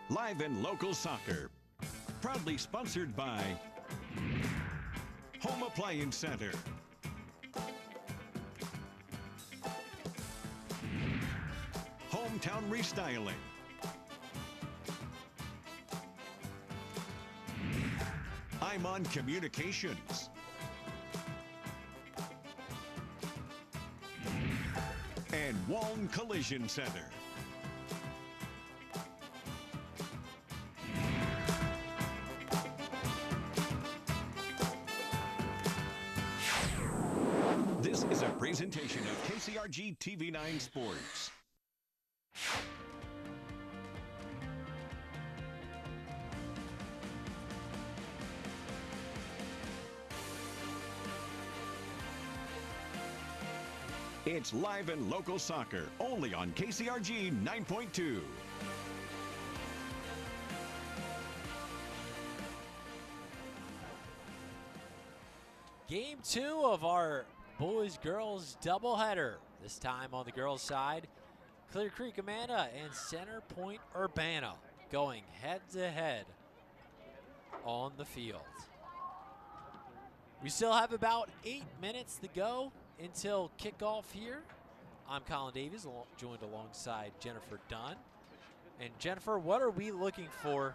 Live and Local Soccer. Proudly sponsored by Home Appliance Center, Hometown Restyling, Amana Communications, and Walton Collision Center. This is a presentation of KCRG TV 9 Sports. It's live and local soccer, only on KCRG 9.2. Game 2 of our boys-girls doubleheader. This time on the girls' side, Clear Creek Amana and Center Point Urbana going head-to-head on the field. We still have about 8 minutes to go until kickoff here. I'm Colin Davies, joined alongside Jennifer Dunn. And Jennifer, what are we looking for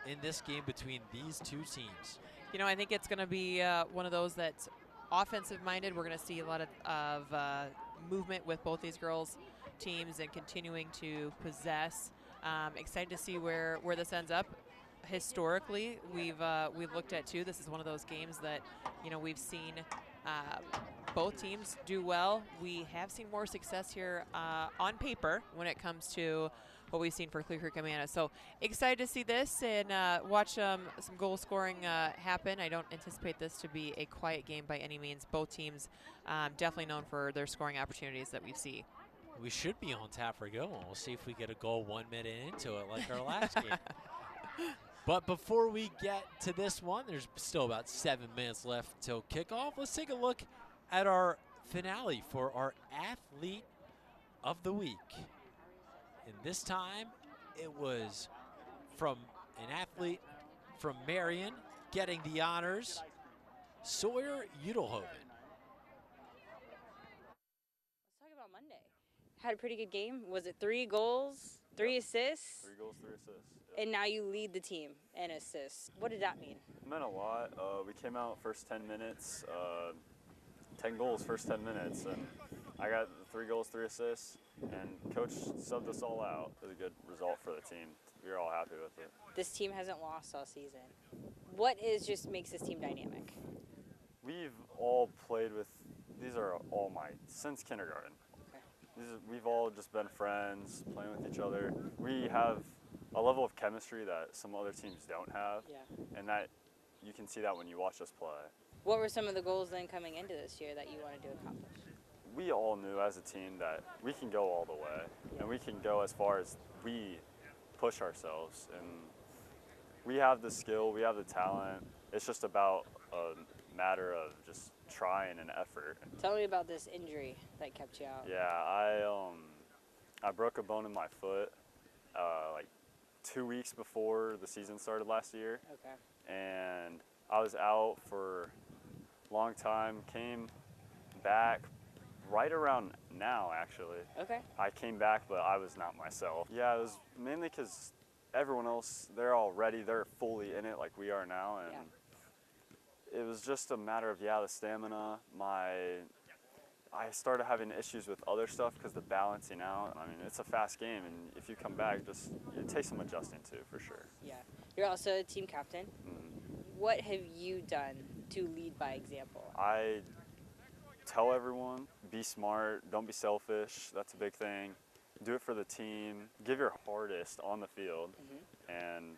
in this game between these two teams? You know, I think it's going to be one of those that's offensive-minded. We're going to see a lot of movement with both these girls' teams and continuing to possess. Excited to see where this ends up. Historically, we've looked at too. This is one of those games that we've seen both teams do well. We have seen more success here on paper when it comes to what we've seen for Clear Creek Amana. So excited to see this and watch some goal scoring happen. I don't anticipate this to be a quiet game by any means. Both teams definitely known for their scoring opportunities that we see. We should be on tap for a good one. We'll see if we get a goal 1 minute into it like our last game. But before we get to this one, there's still about 7 minutes left till kickoff. Let's take a look at our finale for our Athlete of the Week. And this time, it was from an athlete from Marion getting the honors, Sawyer Udelhoven. Let's talk about Monday. Had a pretty good game. Was it 3 goals, 3 assists? 3 goals, 3 assists. And now you lead the team in assists. What did that mean? It meant a lot. We came out first 10 minutes, 10 goals first 10 minutes, and I got 3 goals, 3 assists, and Coach subbed us all out. It was a good result for the team. We were all happy with it. This team hasn't lost all season. What just makes this team dynamic? We've all played with, these are all since kindergarten. Okay. We've all just been friends, playing with each other. We have a level of chemistry that some other teams don't have, and that you can see that when you watch us play. What were some of the goals then coming into this year that you wanted to accomplish? We all knew as a team that we can go all the way, and we can go as far as we push ourselves. And we have the skill, we have the talent. It's just about a matter of just trying and effort. Tell me about this injury that kept you out. Yeah, I broke a bone in my foot like 2 weeks before the season started last year. Okay. And I was out for a long time, came back right around now, actually. Okay. I came back, but I was not myself. Yeah, it was mainly because everyone else, they're all ready, they're fully in it like we are now, and it was just a matter of, the stamina. I started having issues with other stuff because the balancing out. I mean, it's a fast game, and if you come back, it takes some adjusting to, for sure. Yeah. You're also a team captain. What have you done to lead by example? I tell everyone, be smart, don't be selfish. That's a big thing. Do it for the team. Give your hardest on the field, and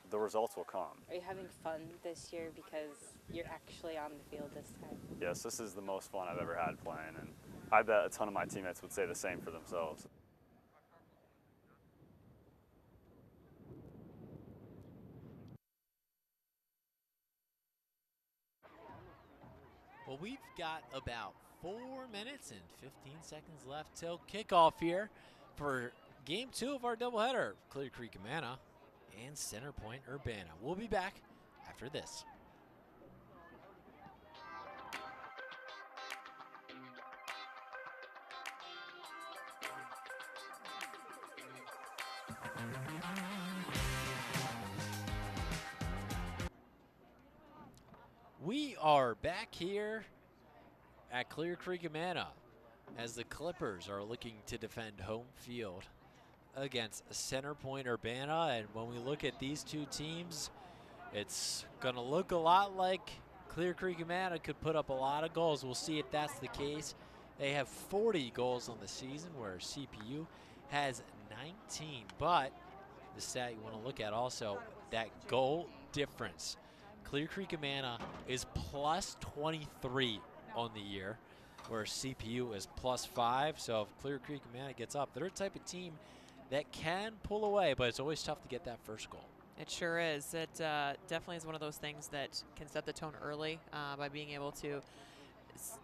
the results will come. Are you having fun this year because you're actually on the field this time? Yes, this is the most fun I've ever had playing, and I bet a ton of my teammates would say the same for themselves. Well, we've got about 4 minutes and 15 seconds left till kickoff here for Game 2 of our doubleheader. Clear Creek Amana and Center Point Urbana. We'll be back after this. We are back here at Clear Creek, Amana, as the Clippers are looking to defend home field against Center Point Urbana. And when we look at these two teams, it's going to look a lot like Clear Creek, Amana could put up a lot of goals. We'll see if that's the case. They have 40 goals on the season, where CPU has 19. But the stat you want to look at also, that goal difference. Clear Creek, Amana is plus 23 on the year, where CPU is plus 5. So if Clear Creek, Amana gets up, they're a type of team that can pull away, but it's always tough to get that first goal. It sure is. It definitely is one of those things that can set the tone early by being able to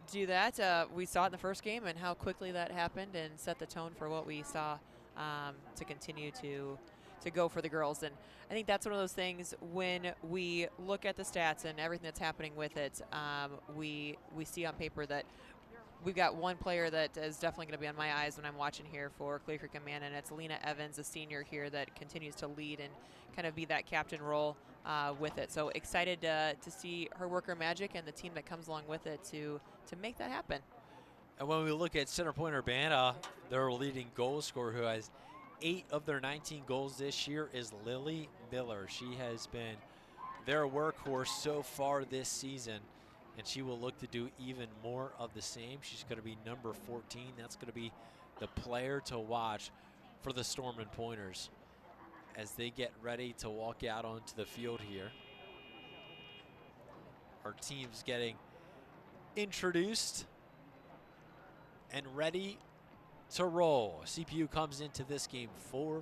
do that. We saw it in the first game and how quickly that happened and set the tone for what we saw to continue to go for the girls. And I think that's one of those things when we look at the stats and everything that's happening with it, we see on paper that we've got one player that is definitely going to be on my eyes when I'm watching here for Clear Creek, Amana, and it's Lena Evans, a senior here that continues to lead and kind of be that captain role with it. So excited to see her work her magic and the team that comes along with it to make that happen. And when we look at Center Point Urbana, their leading goal scorer, who has 8 of their 19 goals this year, is Lily Miller. She has been their workhorse so far this season, and she will look to do even more of the same. She's going to be number 14. That's going to be the player to watch for the Storm and Pointers as they get ready to walk out onto the field here. Our team's getting introduced and ready to roll. CPU comes into this game 4-4-1.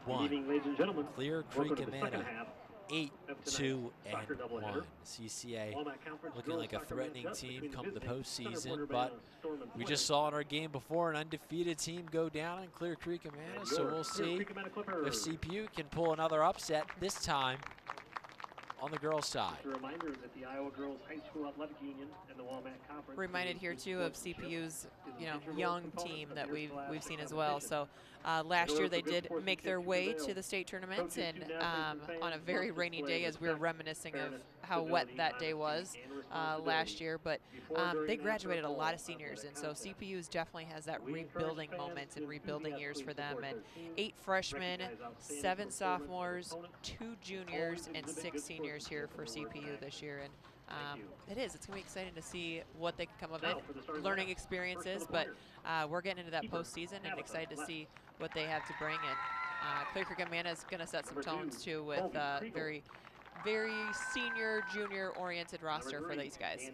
Good evening, ladies and gentlemen. Clear Creek, Welcome to the second Amana half 8-2-1. doubleheader. CCA Walnut Conference looking girls like a soccer threatening matchup team between come the visiting postseason, Center Point but Urbana Storm and we Pointers. just saw in our game before an undefeated team go down in Clear Creek, Amana, And so your we'll Clear see Creek Amana if Clippers. CPU can pull another upset, this time on the girls' side. Just a reminder that the Iowa Girls High School Athletic Union and the Walnut Conference. Reminded here too of CPU's young team that we've seen as well. So last year they did make their way to the state tournaments, and on a very rainy day, as we were reminiscing of how wet that day was last year, but they graduated a lot of seniors, and so CPU's definitely has that rebuilding moment and rebuilding years for them. And 8 freshmen, 7 sophomores, 2 juniors, and 6 seniors here for CPU this year. And it's going to be exciting to see what they can come of it, learning experiences, but we're getting into that postseason and excited to see what they have to bring. And Clear Creek Amana is going to set some tones too with very senior, junior-oriented roster for these guys.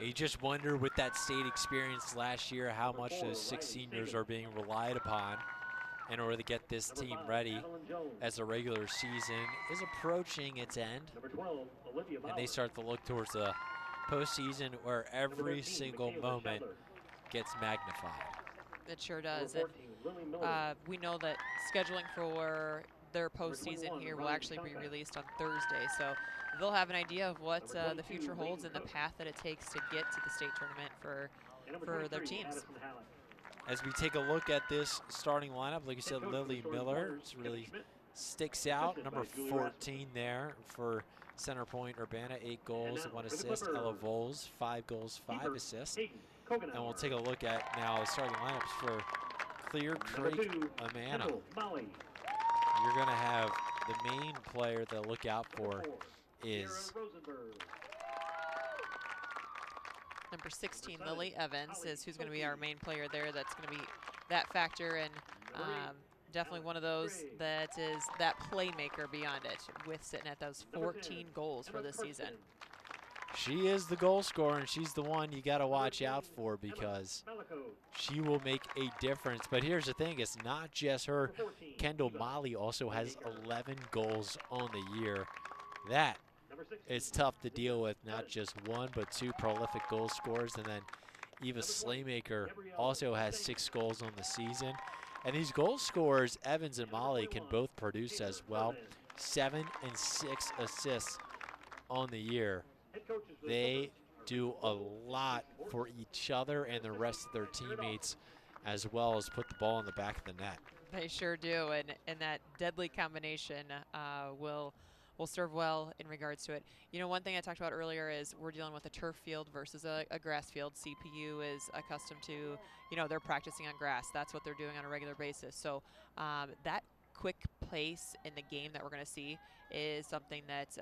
You just wonder with that state experience last year how much those 6 seniors are being relied upon in order to get this team ready as the regular season is approaching its end. And they start to look towards the postseason where every single moment gets magnified. It sure does. And we know that scheduling for their postseason here will actually be released on Thursday. So they'll have an idea of what the future holds and the path that it takes to get to the state tournament for their teams. As we take a look at this starting lineup, like you said, Lily Miller really sticks out. Number 14 there for Center Point Urbana, 8 goals, 1 assist. Ella Voles, 5 goals, 5 assists. And we'll take a look at now the starting lineups for Clear Creek Amana. You're going to have the main player to look out for is number 16, Lily Evans, is who's going to be our main player there. That's going to be that factor, and definitely one of those that is that playmaker beyond it, with sitting at those 14 goals for this season. She is the goal scorer, and she's the one you got to watch out for because she will make a difference. But here's the thing, it's not just her. Kendall Molly also has 11 goals on the year. That is tough to deal with, not just 1 but 2 prolific goal scorers. And then Eva Slaymaker also has 6 goals on the season. And these goal scorers, Evans and Molly, can both produce as well. 7 and 6 assists on the year. They do a lot for each other and the rest of their teammates, as well as put the ball in the back of the net. They sure do, and that deadly combination will serve well in regards to it. You know, one thing I talked about earlier is we're dealing with a turf field versus a grass field. CPU is accustomed to, you know, they're practicing on grass. That's what they're doing on a regular basis. So that quick pace in the game that we're going to see is something that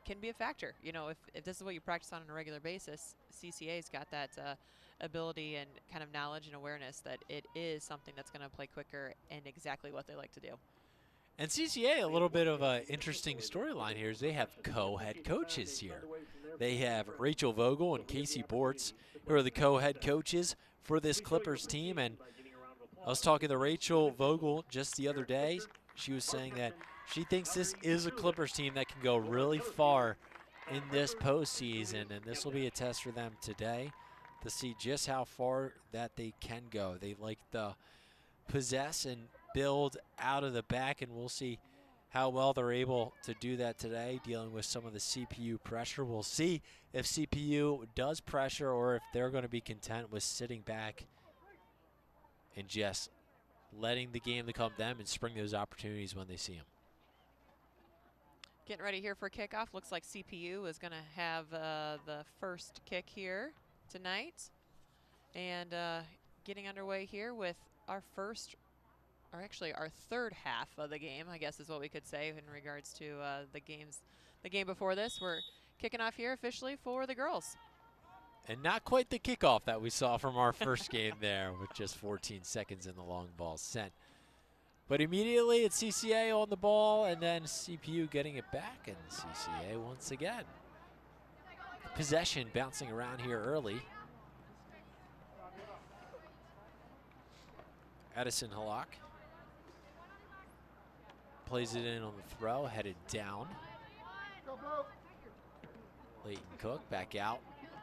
can be a factor. You know, if this is what you practice on a regular basis, CCA's got that ability and kind of knowledge and awareness that it is something that's going to play quicker and exactly what they like to do. And CCA, a little bit of an interesting storyline here is they have co-head coaches here. They have Rachel Vogel and Casey Bortz, who are the co-head coaches for this Clippers team. And I was talking to Rachel Vogel just the other day. She was saying that she thinks this is a Clippers team that can go really far in this postseason, and this will be a test for them today to see just how far that they can go. They like to possess and build out of the back, and we'll see how well they're able to do that today, dealing with some of the CPU pressure. We'll see if CPU does pressure or if they're going to be content with sitting back and just letting the game to come to them and spring those opportunities when they see them. Getting ready here for kickoff. Looks like CPU is going to have the first kick here tonight. And getting underway here with our first, or actually our third half of the game, I guess is what we could say in regards to the game before this. We're kicking off here officially for the girls. And not quite the kickoff that we saw from our first game there with just 14 seconds in the long ball sent. But immediately it's CCA on the ball and then CPU getting it back, and CCA once again. Possession bouncing around here early. Addison Halak plays it in on the throw, headed down. Leighton Cook back out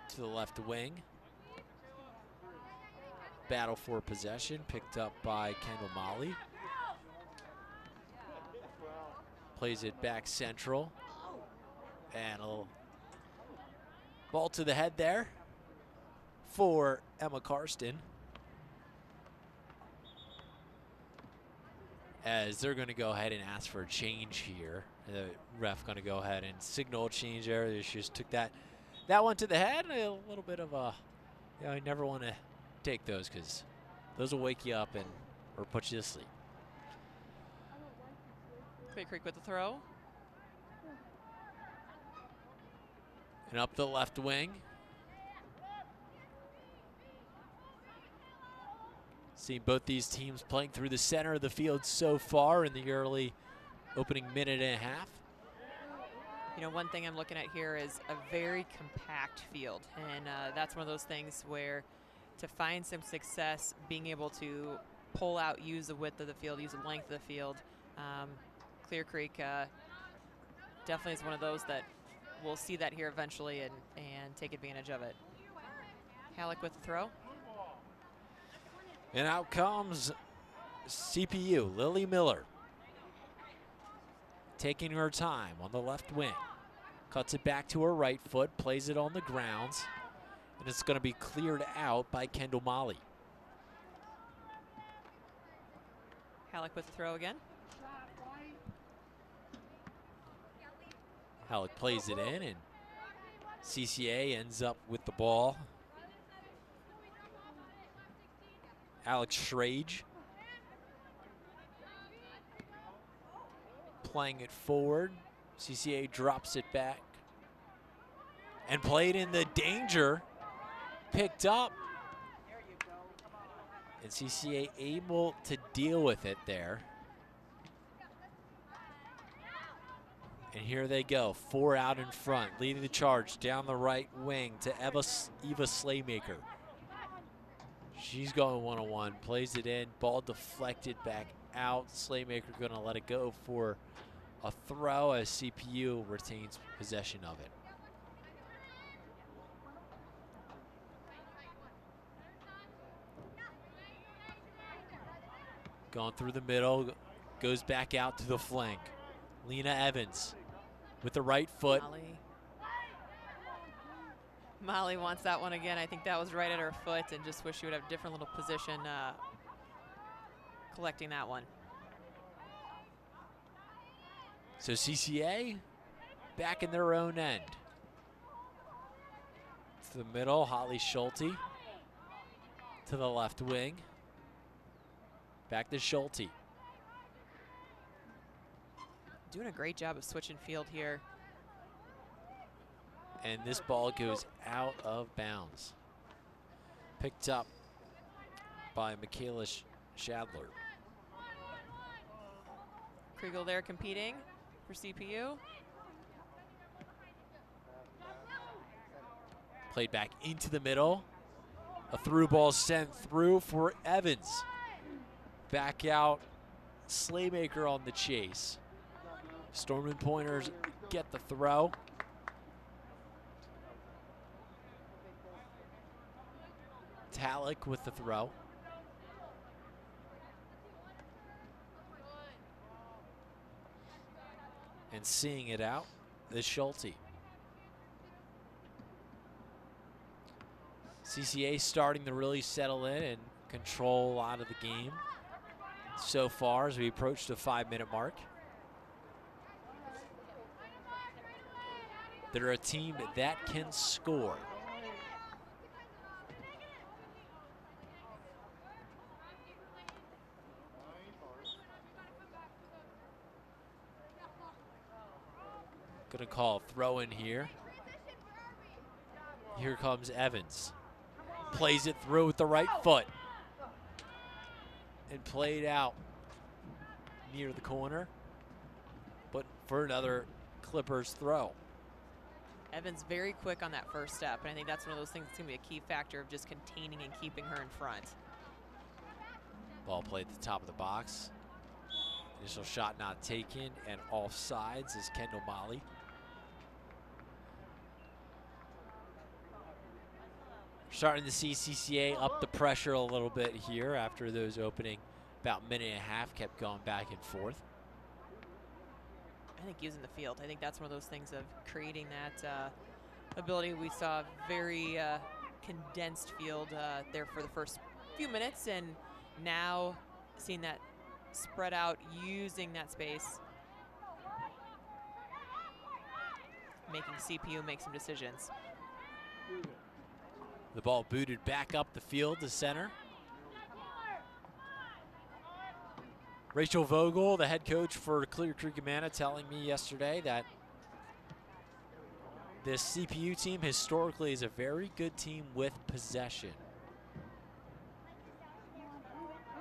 to the left wing. Battle for possession picked up by Kendall Molly. Plays it back central. And a ball to the head there for Emma Karsten. As they're going to go ahead and ask for a change here. The ref going to go ahead and signal a change there. They just took that one to the head. A little bit of a, you know, you never want to take those because those will wake you up and or put you to sleep. Bay Creek with the throw. And up the left wing. Seen both these teams playing through the center of the field so far in the early opening minute and a half. You know, one thing I'm looking at here is a very compact field, and that's one of those things where to find some success, being able to pull out, use the width of the field, use the length of the field. Clear Creek definitely is one of those that we'll see that here eventually and take advantage of it. Halleck with the throw. And out comes CPU, Lily Miller. Taking her time on the left wing. Cuts it back to her right foot, plays it on the grounds, and it's going to be cleared out by Kendall Molly. Halleck with the throw again. Halleck plays it in, and CCA ends up with the ball. Alex Schrage playing it forward. CCA drops it back and played in the danger. Picked up. And CCA able to deal with it there. And here they go, 4 out in front, leading the charge down the right wing to Eva Slaymaker. She's going one-on-one, plays it in, ball deflected back out. Slaymaker gonna let it go for a throw as CPU retains possession of it. Going through the middle, goes back out to the flank. Lena Evans with the right foot. Molly wants that one again. I think that was right at her foot, and just wish she would have a different little position collecting that one. So CCA back in their own end. To the middle, Holly Schulte. To the left wing. Back to Schulte. Doing a great job of switching field here. And this ball goes out of bounds. Picked up by Michaela Shadler. Kriegel there competing for CPU. Played back into the middle. A through ball sent through for Evans. Back out, Slaymaker on the chase. Storming Pointers get the throw. Talick with the throw. And seeing it out is Schulte. CCA starting to really settle in and control a lot of the game so far as we approach the 5-minute mark. They're a team that can score. Gonna call a throw in here. Here comes Evans. Plays it through with the right foot. And played out near the corner. But for another Clippers throw. Evans very quick on that first step, and I think that's one of those things that's going to be a key factor of just containing and keeping her in front. Ball played at the top of the box. Initial shot not taken, and offsides is Kendall Molly. Starting to see CCA up the pressure a little bit here after those opening about minute and a half kept going back and forth. I think using the field, I think that's one of those things of creating that ability. We saw a very condensed field there for the first few minutes, and now seeing that spread out, using that space, making CPU make some decisions. The ball booted back up the field to center. Rachel Vogel, the head coach for Clear Creek Amana, telling me yesterday that this CPU team historically is a very good team with possession.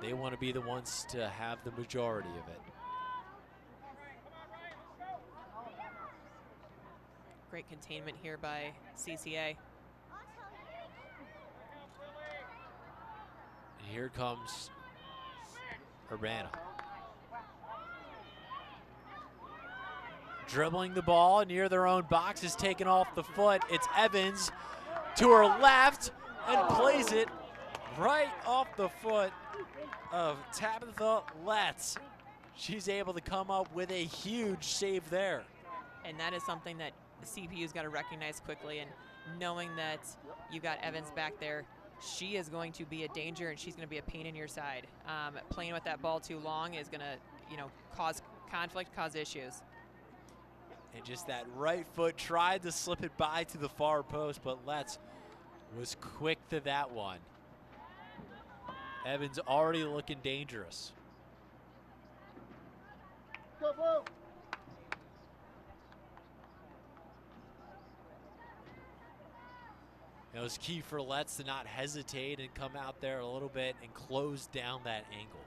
They want to be the ones to have the majority of it. Great containment here by CCA. And here comes Urbana. Dribbling the ball near their own box, is taken off the foot. It's Evans to her left and plays it right off the foot of Tabitha Letts. She's able to come up with a huge save there. And that is something that the CPU's got to recognize quickly, and knowing that you got Evans back there, she is going to be a danger, and she's going to be a pain in your side. Playing with that ball too long is going to, cause conflict, cause issues. And just that right foot tried to slip it by to the far post, but Letts was quick to that one. Evans already looking dangerous. It was key for Letts to not hesitate and come out there a little bit and close down that angle.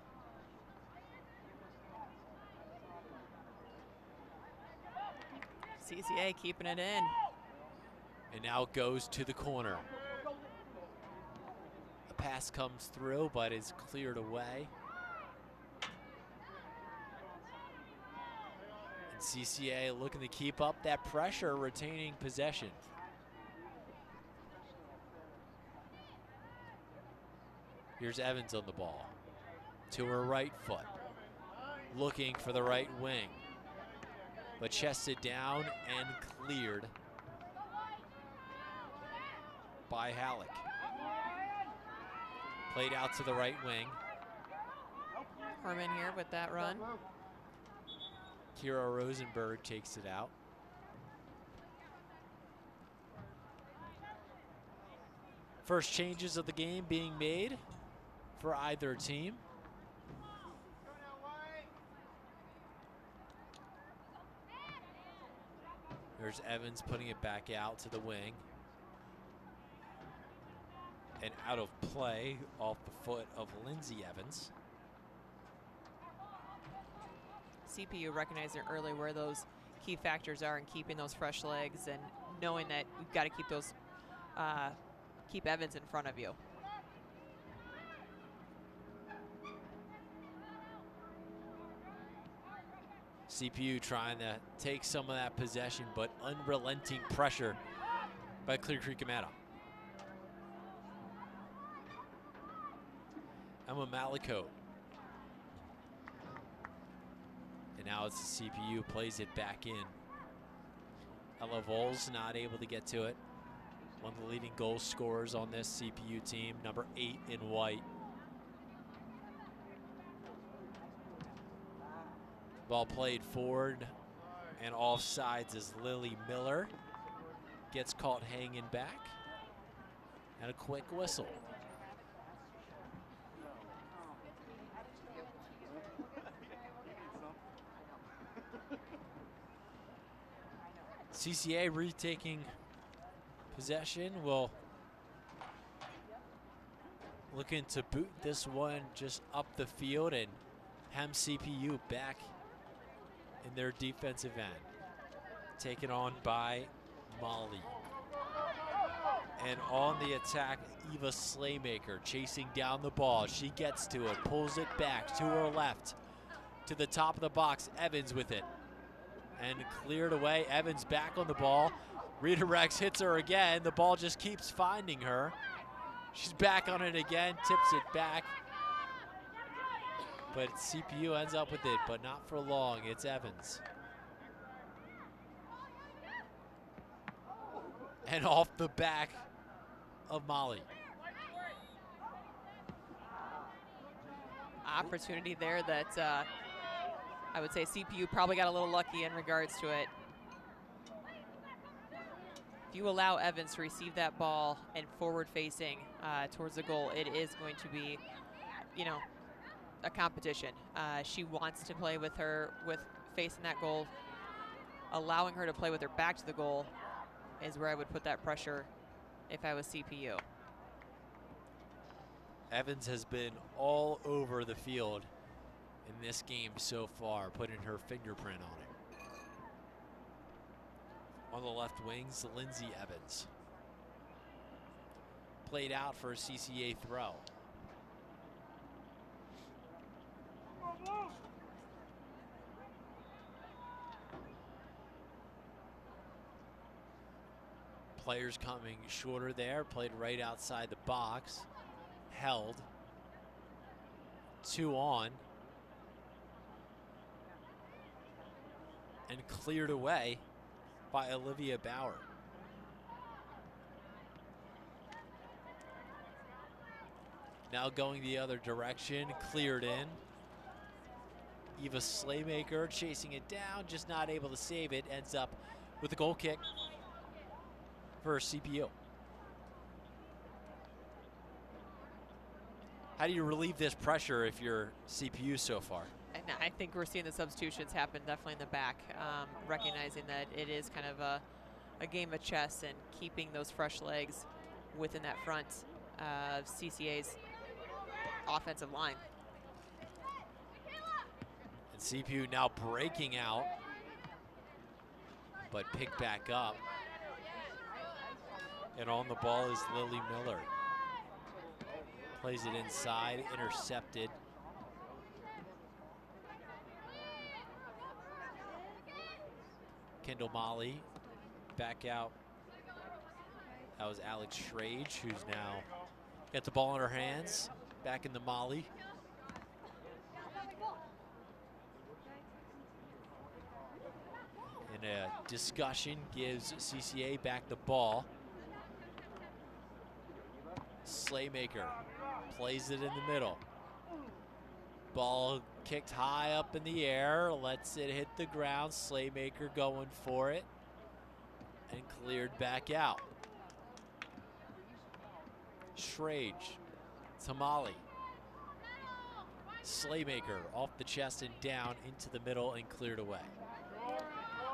CCA keeping it in. And now goes to the corner. A pass comes through, but is cleared away. And CCA looking to keep up that pressure, retaining possession. Here's Evans on the ball. To her right foot. Looking for the right wing. but chested down and cleared by Halleck. Played out to the right wing. Herman here with that run. Kira Rosenberg takes it out. First changes of the game being made for either team. There's Evans putting it back out to the wing. And out of play off the foot of Lindsay Evans. CPU recognizing early where those key factors are and keeping those fresh legs and knowing that you've got to keep those, keep Evans in front of you. CPU trying to take some of that possession, but unrelenting pressure by Clear Creek Amana. Emma Malicote. And now it's the CPU, plays it back in. Ella Vols not able to get to it. One of the leading goal scorers on this CPU team, number 8 in white. Ball played forward and offsides as Lily Miller gets caught hanging back. And a quick whistle. CCA retaking possession, will looking to boot this one just up the field and hem CPU back in their defensive end. Taken on by Molly. And on the attack, Eva Slaymaker chasing down the ball. She gets to it, pulls it back to her left, to the top of the box. Evans with it. And cleared away. Evans back on the ball. Redirects, hits her again. The ball just keeps finding her. She's back on it again, tips it back. But CPU ends up with it, but not for long. It's Evans. And off the back of Molly. Opportunity there that I would say CPU probably got a little lucky in regards to it. If you allow Evans to receive that ball and forward facing towards the goal, it is going to be, you know, a competition. She wants to play with her, with facing that goal. Allowing her to play with her back to the goal is where I would put that pressure if I was CPU. Evans has been all over the field in this game so far, putting her fingerprint on it. On the left wings, Lindsay Evans. Played out for a CCA throw. Players coming shorter there, played right outside the box, held, 2 on, and cleared away by Olivia Bauer. Now going the other direction, cleared in. Eva Slaymaker chasing it down, just not able to save it, ends up with a goal kick for CPU. How do you relieve this pressure if you're CPU so far? And I think we're seeing the substitutions happen definitely in the back, recognizing that it is kind of a game of chess and keeping those fresh legs within that front of CCA's offensive line. And CPU now breaking out, but picked back up. And on the ball is Lily Miller. Plays it inside, intercepted. Kendall Molly back out. That was Alex Schrage, who's now got the ball in her hands. Back in the Molly. a discussion gives CCA back the ball. Slaymaker plays it in the middle. Ball kicked high up in the air, lets it hit the ground. Slaymaker going for it and cleared back out. Schrage, Tamale. Slaymaker off the chest and down into the middle and cleared away.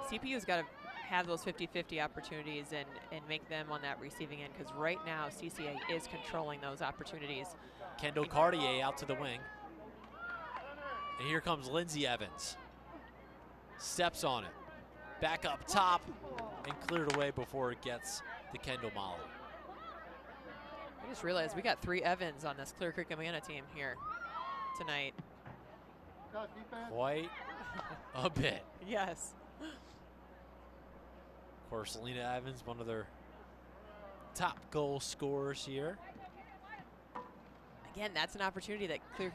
CPU's got to have those 50-50 opportunities and make them on that receiving end, because right now CCA is controlling those opportunities. Kendall Cartier out to the wing. And here comes Lindsay Evans. Steps on it. Back up top and cleared away before it gets to Kendall Molly. I just realized we got 3 Evans on this Clear Creek Amana team here tonight. Quite a bit. Yes. Of course, Lena Evans, one of their top goal scorers here. Again, that's an opportunity that Clear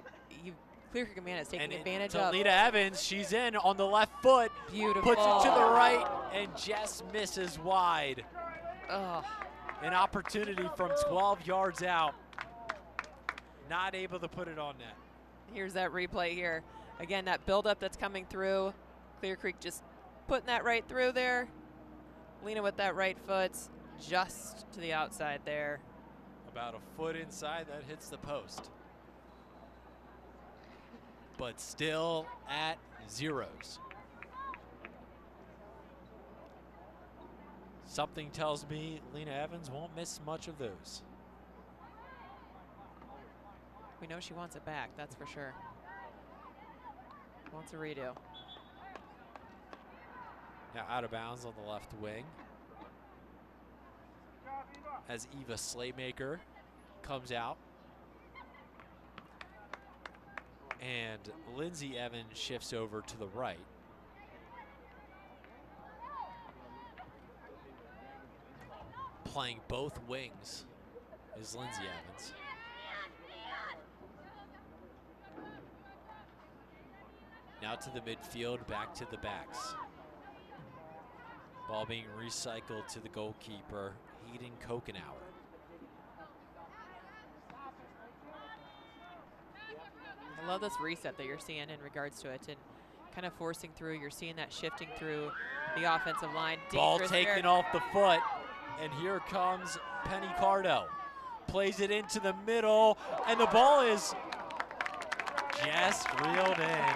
Creek Amana is taking advantage to of. Lena Evans, she's in on the left foot. Beautiful. Puts it to the right and just misses wide. Oh. An opportunity from 12 yards out. Not able to put it on net. Here's that replay here. Again, that buildup that's coming through. Clear Creek just putting that right through there. Lena with that right foot just to the outside there. About a foot inside, that hits the post. But still at zeros. Something tells me Lena Evans won't miss much of those. We know she wants it back, that's for sure. Wants a redo. Now out of bounds on the left wing. As Eva Slaymaker comes out. And Lindsay Evans shifts over to the right. Playing both wings is Lindsay Evans. Now to the midfield, back to the backs. Ball being recycled to the goalkeeper, Hayden Kokenauer. I love this reset that you're seeing in regards to it and kind of forcing through. You're seeing that shifting through the offensive line. Ball taken off the foot, and here comes Penny Cardo. Plays it into the middle, and the ball is just reeled in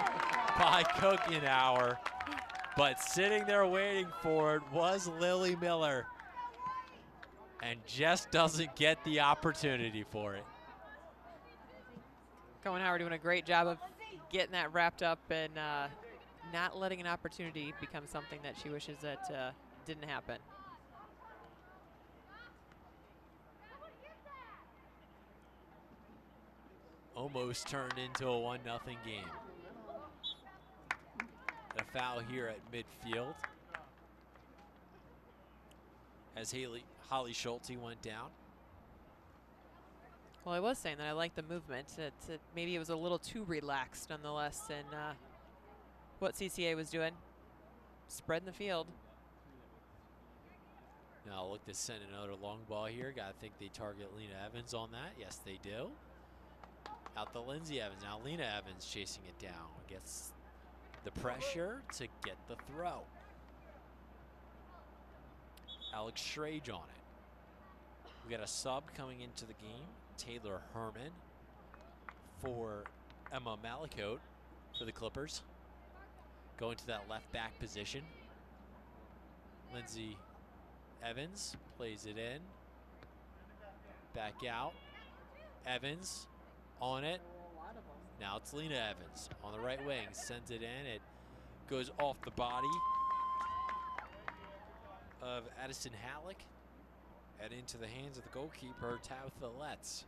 by Kokenauer. But sitting there waiting for it was Lily Miller, and just doesn't get the opportunity for it. Kokenauer doing a great job of getting that wrapped up and not letting an opportunity become something that she wishes that didn't happen. Almost turned into a 1-0 game. A foul here at midfield as Holly Schulte went down. Well, I was saying that I like the movement. Maybe it was a little too relaxed nonetheless in what CCA was doing. Spreading the field. Now look to send another long ball here. Gotta think they target Lena Evans on that. Yes, they do. Out to Lindsay Evans. Now Lena Evans chasing it down. Gets the pressure to get the throw. Alex Schrage on it. We got a sub coming into the game. Taylor Herman for Emma Malicote for the Clippers. Going to that left back position. Lindsay Evans plays it in. Back out. Evans on it. Now it's Lena Evans on the right wing. Sends it in. It goes off the body of Addison Halleck and into the hands of the goalkeeper, Tabitha Letts.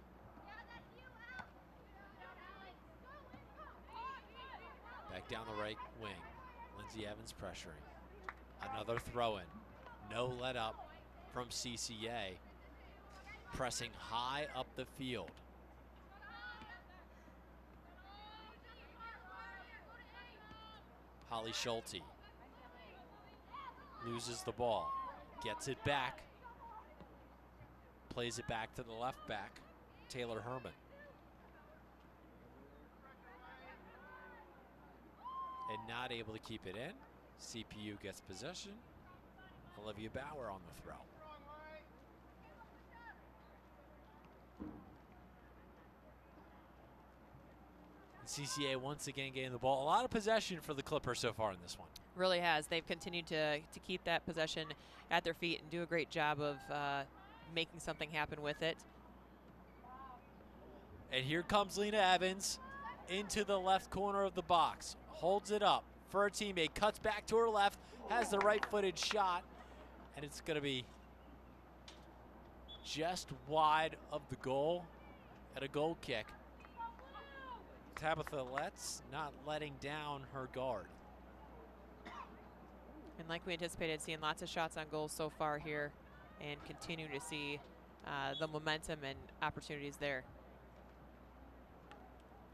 Back down the right wing. Lindsay Evans pressuring. Another throw-in. No let up from CCA. Pressing high up the field. Holly Schulte. loses the ball, gets it back, plays it back to the left back, Taylor Herman. And not able to keep it in. CPU gets possession. Olivia Bauer on the throw. And CCA once again getting the ball. A lot of possession for the Clippers so far in this one. Really has. They've continued to keep that possession at their feet and do a great job of making something happen with it. And here comes Lena Evans into the left corner of the box. Holds it up for her teammate. Cuts back to her left. Has the right-footed shot. And it's going to be just wide of the goal at a goal kick. Tabitha Letts not letting down her guard. And like we anticipated, seeing lots of shots on goal so far here and continuing to see the momentum and opportunities there.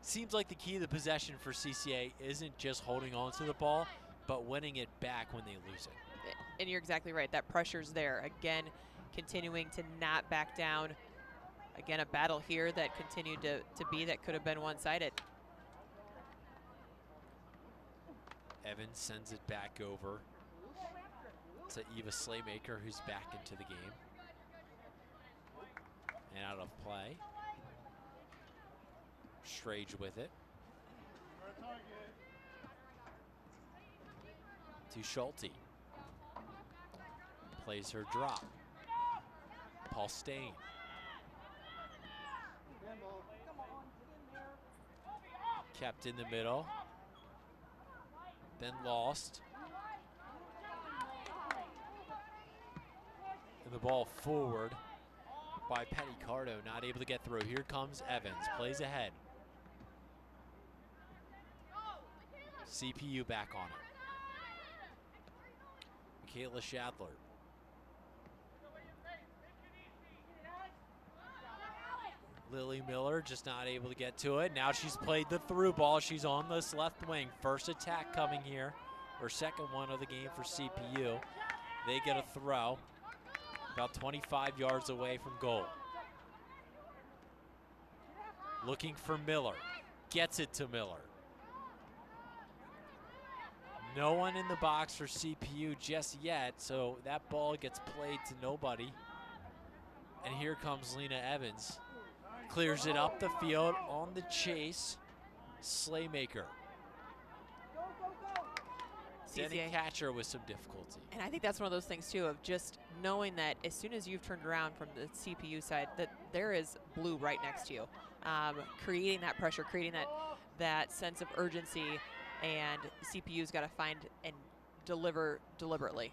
Seems like the key to the possession for CCA isn't just holding on to the ball, but winning it back when they lose it. And you're exactly right. That pressure's there. Again, continuing to not back down. Again, a battle here that continued to be that could have been one-sided. Evans sends it back over to Eva Slaymaker, who's back into the game. And out of play. Strage with it. To Schulte. Plays her drop. Paul Stain. Kept in the middle. Then lost. And the ball forward by Penny Cardo, not able to get through. Here comes Evans, plays ahead. CPU back on it. Michaela Shadler. Lily Miller just not able to get to it. Now she's played the through ball. She's on this left wing. First attack coming here, or second one of the game for CPU. They get a throw about 25 yards away from goal. Looking for Miller. Gets it to Miller. No one in the box for CPU just yet, so that ball gets played to nobody. And here comes Lena Evans. Clears it up the field on the chase. Slaymaker. Didn't catch her with some difficulty. And I think that's one of those things too, of just knowing that as soon as you've turned around from the CPU side, that there is blue right next to you, creating that pressure, creating that sense of urgency, and CPU's got to find and deliver deliberately.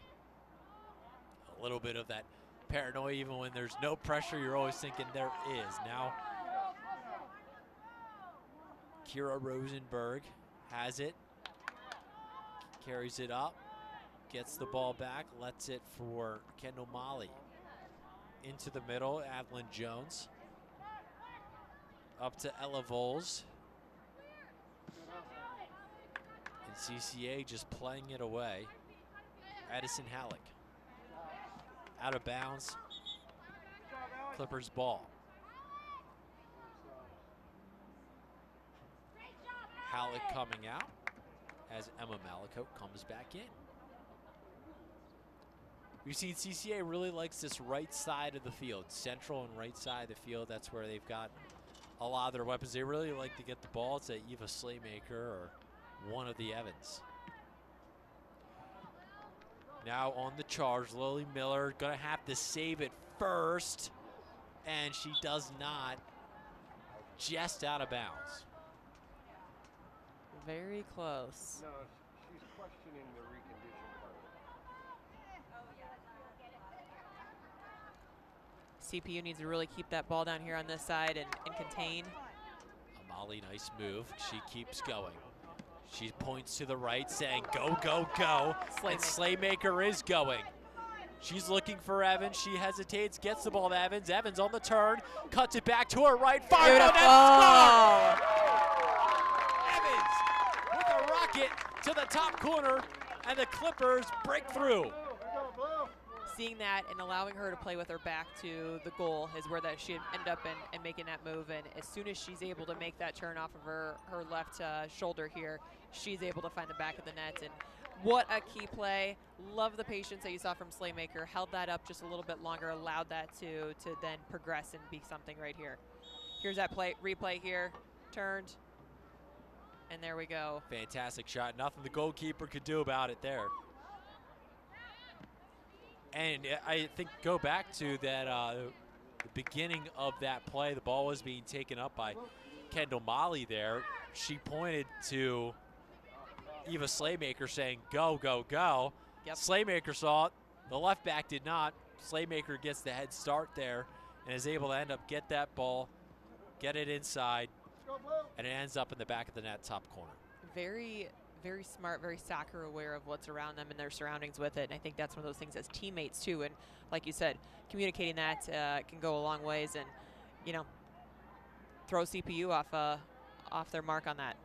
A little bit of that paranoia, even when there's no pressure, you're always thinking there is. Now, Kira Rosenberg has it. Carries it up, gets the ball back, lets it for Kendall Molly. Into the middle, Adlin Jones. Up to Ella Voles. And CCA just playing it away. Addison Halleck. Out of bounds. Clippers ball. Halleck coming out as Emma Malicote comes back in. We've seen CCA really likes this right side of the field, central and right side of the field. That's where they've got a lot of their weapons. They really like to get the ball to Eva Slaymaker or one of the Evans. Now on the charge, Lily Miller gonna have to save it first, and she does not. Just out of bounds. Very close. No, she's questioning the recondition part. CPU needs to really keep that ball down here on this side and contain. Amali, nice move. She keeps going. She points to the right saying, go, go, go. And Slaymaker is going. She's looking for Evans. She hesitates, gets the ball to Evans. Evans on the turn, cuts it back to her right. Fires on that score! Evans with a rocket to the top corner, and the Clippers break through. seeing that and allowing her to play with her back to the goal is where that she ended up and making that move. And as soon as she's able to make that turn off of her left shoulder here, she's able to find the back of the net. And what a key play. Love the patience that you saw from Slaymaker. Held that up just a little bit longer, allowed that to then progress and be something right here. Here's that replay here, turned, and there we go. Fantastic shot. Nothing the goalkeeper could do about it there. And I think go back to that the beginning of that play. The ball was being taken up by Kendall Molly there. She pointed to Eva Slaymaker saying, go, go, go. Yep. Slaymaker saw it. The left back did not. Slaymaker gets the head start there and is able to end up get that ball, get it inside, and it ends up in the back of the net, top corner. Very, very smart, very soccer aware of what's around them and their surroundings with it. And I think that's one of those things as teammates too. And like you said, communicating that can go a long ways and, you know, throw CPU off their mark on that.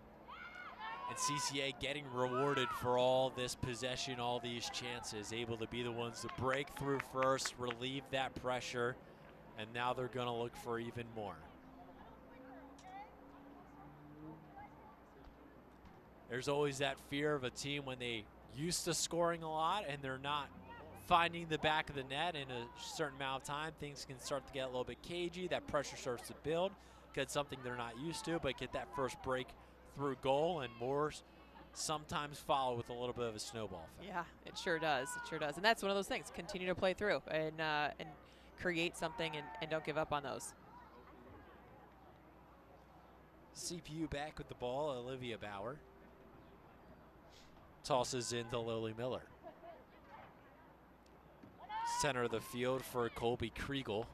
And CCA getting rewarded for all this possession, all these chances, able to be the ones to break through first, relieve that pressure, and now they're going to look for even more. There's always that fear of a team when they used to scoring a lot and they're not finding the back of the net in a certain amount of time. Things can start to get a little bit cagey. That pressure starts to build. Get something they're not used to, but get that first break through goal, and more sometimes follow with a little bit of a snowball effect. Yeah, it sure does. It sure does. And that's one of those things. Continue to play through and create something and don't give up on those. CPU back with the ball, Olivia Bauer. Tosses into Lily Miller. Center of the field for Colby Kriegel.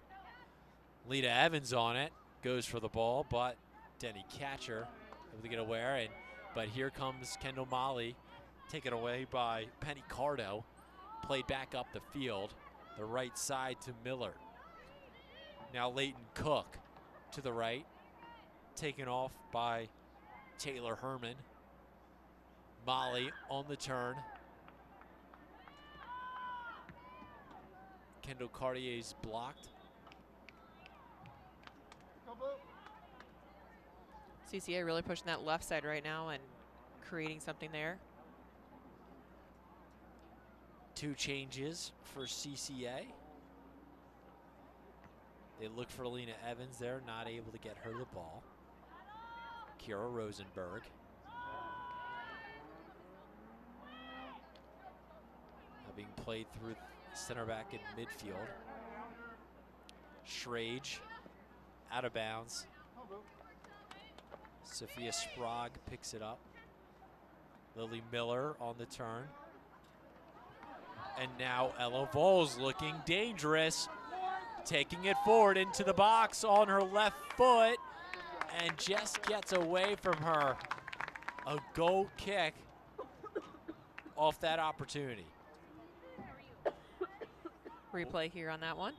Lita Evans on it, goes for the ball, but Denny Catcher able to get away. But here comes Kendall Molly, taken away by Penny Cardo. Played back up the field, the right side to Miller. Now Leighton Cook to the right, taken off by Taylor Herman. Molly on the turn. Kendall Cartier's blocked. CCA really pushing that left side right now and creating something there. Two changes for CCA. They look for Lena Evans there, not able to get her the ball. Kira Rosenberg. Being played through center back in midfield. Schrage out of bounds. Sophia Sprague picks it up. Lily Miller on the turn. And now Ella Vols looking dangerous. Taking it forward into the box on her left foot and just gets away from her. A goal kick off that opportunity. Replay here on that one.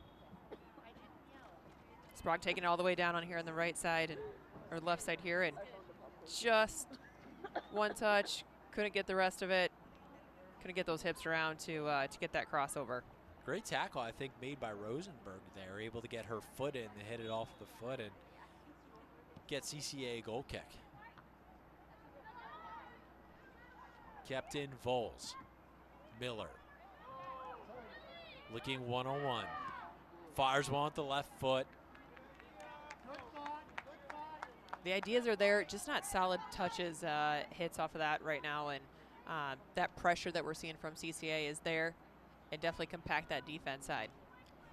Sprague taking it all the way down on here on the right side or left side here, and just one touch, couldn't get the rest of it. Couldn't get those hips around to get that crossover. Great tackle, I think, made by Rosenberg there. Able to get her foot in, to hit it off the foot and get CCA a goal kick. Kept in Vols. Miller. Looking one-on-one. Fires one with the left foot. The ideas are there, just not solid touches, hits off of that right now. And that pressure that we're seeing from CCA is there and definitely compact that defense side.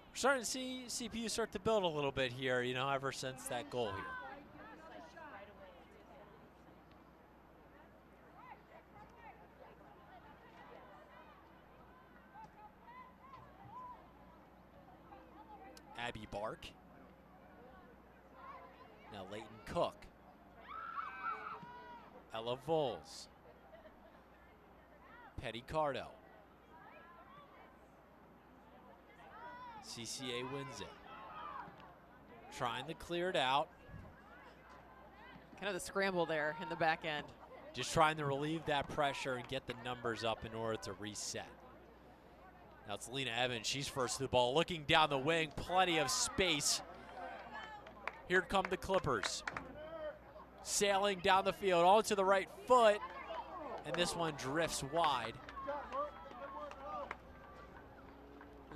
We're starting to see CPU start to build a little bit here, you know, ever since that goal here. Abby Bark. Now Leighton Cook. Ella Vols. Petty Cardo. CCA wins it. Trying to clear it out. Kind of the scramble there in the back end. Just trying to relieve that pressure and get the numbers up in order to reset. Now it's Lena Evans. She's first to the ball, looking down the wing. Plenty of space. Here come the Clippers. Sailing down the field, onto the right foot. And this one drifts wide.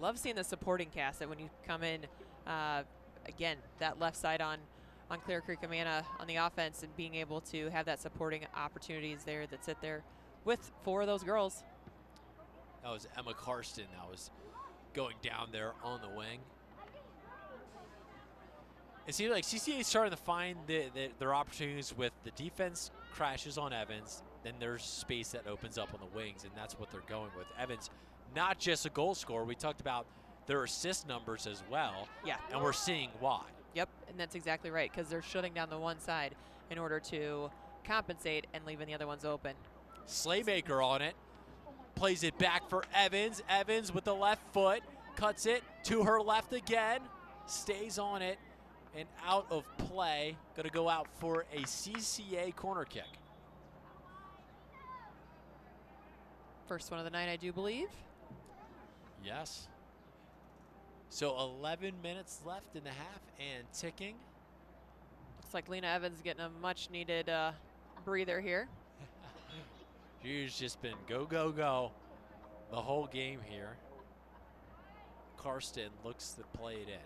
Love seeing the supporting cast that when you come in, again, that left side on Clear Creek Amana on the offense and being able to have that supporting opportunities there that sit there with 4 of those girls. That was Emma Karsten that was going down there on the wing. It seems like CCA is starting to find their opportunities with the defense crashes on Evans, then there's space that opens up on the wings, and that's what they're going with. Evans, not just a goal scorer. We talked about their assist numbers as well. Yeah. And we're seeing why. Yep, and that's exactly right, because they're shutting down the one side in order to compensate and leaving the other ones open. Slaymaker on it. Plays it back for Evans. Evans with the left foot. Cuts it to her left again. Stays on it and out of play. Going to go out for a CCA corner kick. First one of the night, I do believe. Yes. So 11 minutes left in the half and ticking. Looks like Lena Evans getting a much needed breather here. She's just been go, go, go the whole game here. Karsten looks to play it in.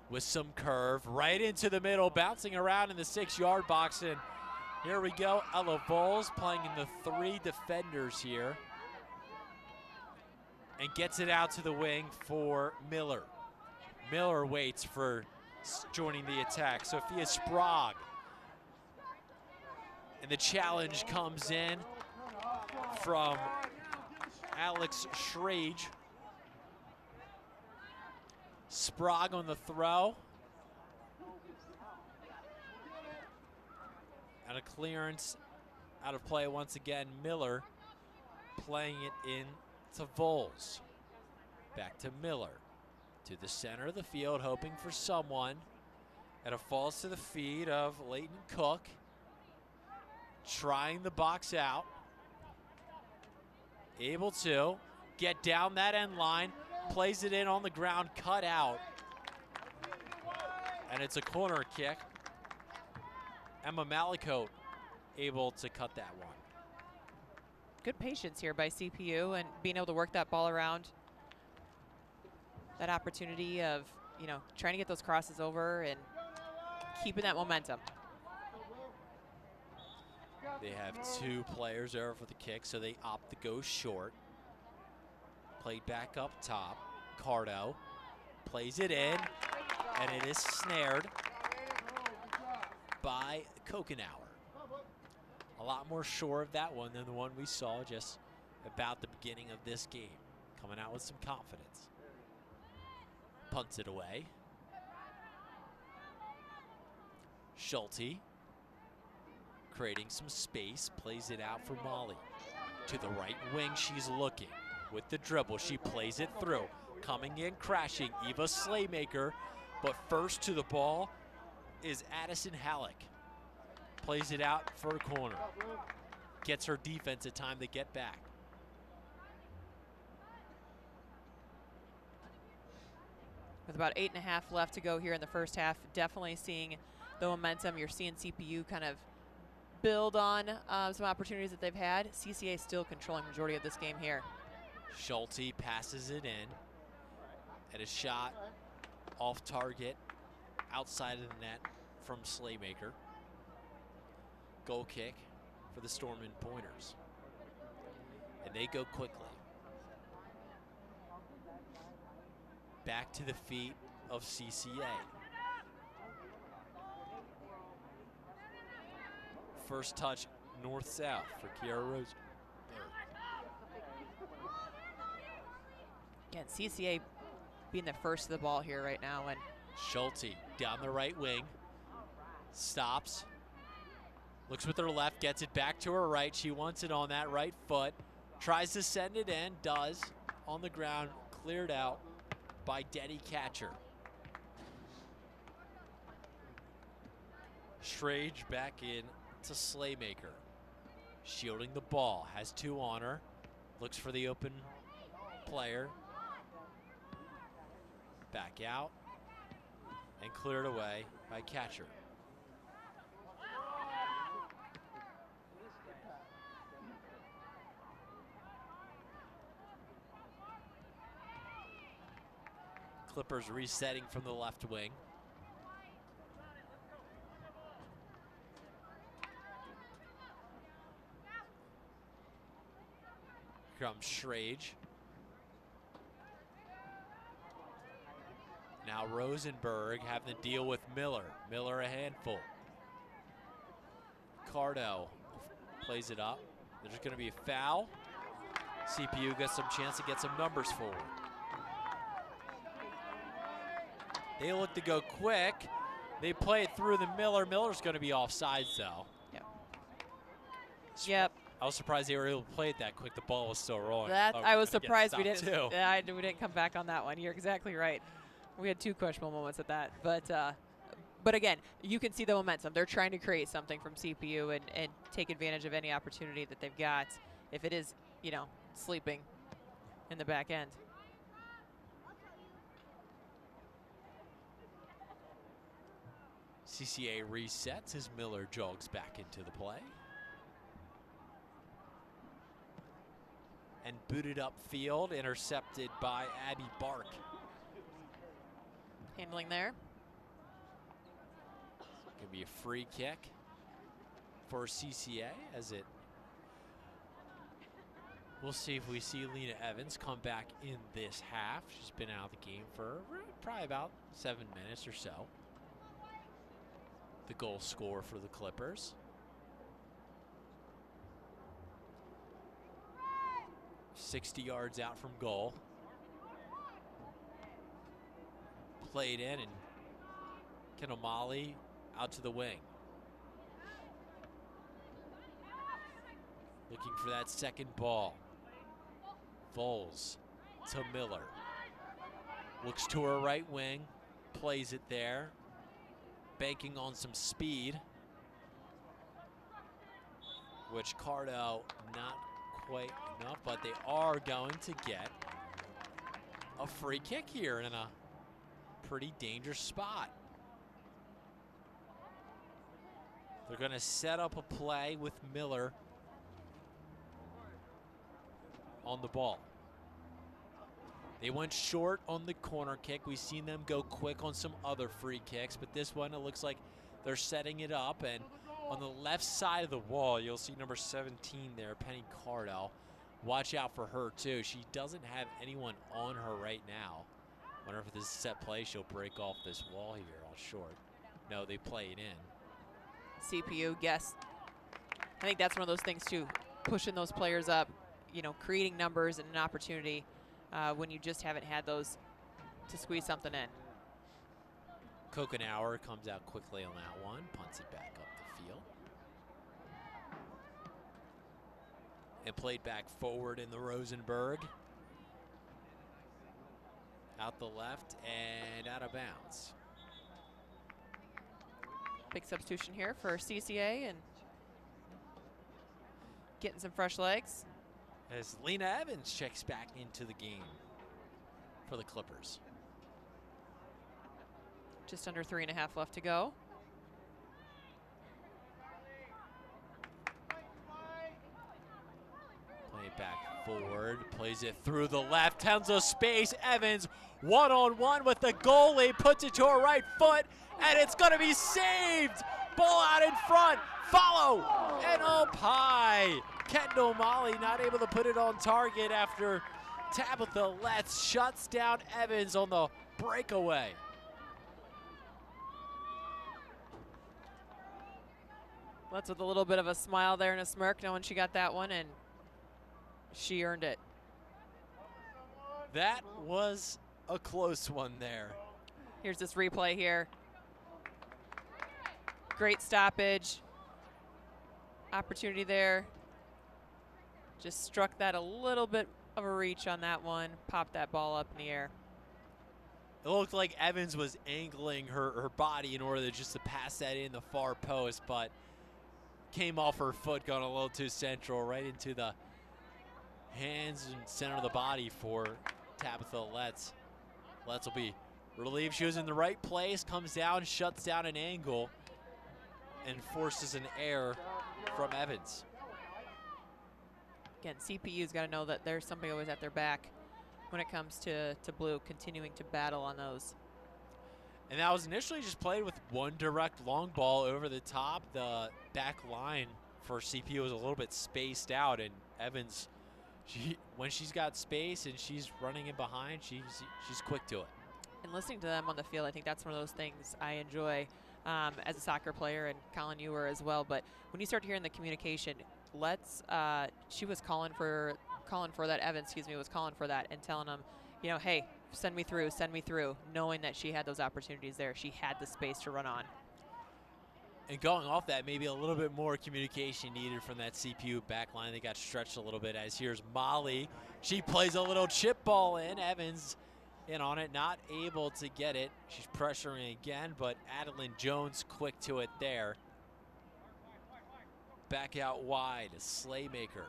With some curve, right into the middle, bouncing around in the 6-yard box. And here we go, Ella Vols playing in the 3 defenders here. And gets it out to the wing for Miller. Miller waits for joining the attack. Sophia Sprague. And the challenge comes in from Alex Schrage. Sprague on the throw. And a clearance out of play once again. Miller playing it in to Vols. Back to Miller. To the center of the field, hoping for someone. And it falls to the feet of Leighton Cook. Trying the box out. Able to get down that end line. Plays it in on the ground, cut out. And it's a corner kick. Emma Malicote able to cut that one. Good patience here by CPU and being able to work that ball around. That opportunity of, you know, trying to get those crosses over and keeping that momentum. They have 2 players there for the kick, so they opt to go short. Played back up top. Cardo plays it in, and it is snared by Kokenauer. A lot more sure of that one than the one we saw just about the beginning of this game. Coming out with some confidence. Punts it away. Schulte creating some space, plays it out for Molly. To the right wing, she's looking. With the dribble, she plays it through. Coming in, crashing, Eva Slaymaker. But first to the ball is Addison Halleck. Plays it out for a corner. Gets her defense a time to get back. With about 8.5 left to go here in the first half, definitely seeing the momentum. You're seeing CPU kind of build on some opportunities that they've had. CCA still controlling majority of this game here. Schulte passes it in. And a shot off target outside of the net from Slaymaker. Goal kick for the Stormin Pointers. And they go quickly. Back to the feet of CCA. First touch north-south for Kiara Rosenberg. Again, CCA being the first to the ball here right now. And Schulte down the right wing. Stops. Looks with her left, gets it back to her right. She wants it on that right foot. Tries to send it in, does. On the ground, cleared out by Denny Catcher. Schrage back in to Slaymaker. Shielding the ball, has 2 on her. Looks for the open player. Back out. And cleared away by catcher. Clippers resetting from the left wing. Here comes Schrage. Now Rosenberg having to deal with Miller. Miller a handful. Cardo plays it up. There's going to be a foul. CPU gets some chance to get some numbers forward. They look to go quick. They play it through the Miller. Miller's going to be offsides, though. Yep. Yep. I was surprised they were able to play it that quick. The ball was still rolling. I was surprised we didn't. Too. We didn't come back on that one. You're exactly right. We had two questionable moments at that, but again, you can see the momentum. They're trying to create something from CPU and take advantage of any opportunity that they've got. If it is, sleeping in the back end. CCA resets as Miller jogs back into the play. And booted upfield, intercepted by Abby Bark. Handling there. Gonna be a free kick for CCA as it. We'll see if we see Lena Evans come back in this half. She's been out of the game for probably about 7 minutes or so. The goal scorer for the Clippers. 60 yards out from goal. Played in, and Kenomali out to the wing. Looking for that second ball. Voles to Miller. Looks to her right wing, plays it there. Banking on some speed, which Cardo not quite enough, but they are going to get a free kick here in a pretty dangerous spot. They're going to set up a play with Miller on the ball. They went short on the corner kick. We've seen them go quick on some other free kicks, but this one, it looks like they're setting it up. And on the left side of the wall, you'll see number 17 there, Penny Cardo. Watch out for her, too. She doesn't have anyone on her right now. Wonder if this is set play, she'll break off this wall here all short. No, they play it in. CPU, guess. I think that's one of those things, too. Pushing those players up, creating numbers and an opportunity. When you just haven't had those to squeeze something in. Kokenauer comes out quickly on that one, punts it back up the field. And played back forward in the Rosenberg. Out the left and out of bounds. Big substitution here for CCA and getting some fresh legs. As Lena Evans checks back into the game for the Clippers. Just under 3.5 left to go. Play it back forward, plays it through the left, tons of space. Evans one-on-one with the goalie, puts it to her right foot, and it's gonna be saved. Ball out in front, follow, and up high. Kendall Molly not able to put it on target after Tabitha Letts shuts down Evans on the breakaway. Letts with a little bit of a smile there and a smirk knowing she got that one, and she earned it. That was a close one there. Here's this replay here. Great stoppage. Opportunity there. Just struck that a little bit of a reach on that one. Popped that ball up in the air. It looked like Evans was angling her body in order to pass that in the far post, but came off her foot, going a little too central, right into the hands and center of the body for Tabitha Letts. Letts will be relieved. She was in the right place, comes down, shuts down an angle, and forces an error from Evans. Again, CPU's got to know that there's somebody always at their back when it comes to blue, continuing to battle on those. And that was initially just played with one direct long ball over the top. The back line for CPU was a little bit spaced out, and Evans, when she's got space and she's running in behind, she's quick to it. And listening to them on the field, I think that's one of those things I enjoy as a soccer player, and Colin, you were as well. But when you start hearing the communication, she was calling for that, Evans, was calling for that and telling them, you know, hey, send me through, knowing that she had those opportunities there. She had the space to run on. And going off that, maybe a little bit more communication needed from that CPU back line. They got stretched a little bit, as here's Molly. She plays a little chip ball in. Evans in on it, not able to get it. She's pressuring again, but Adeline Jones quick to it there. Back out wide, Slaymaker,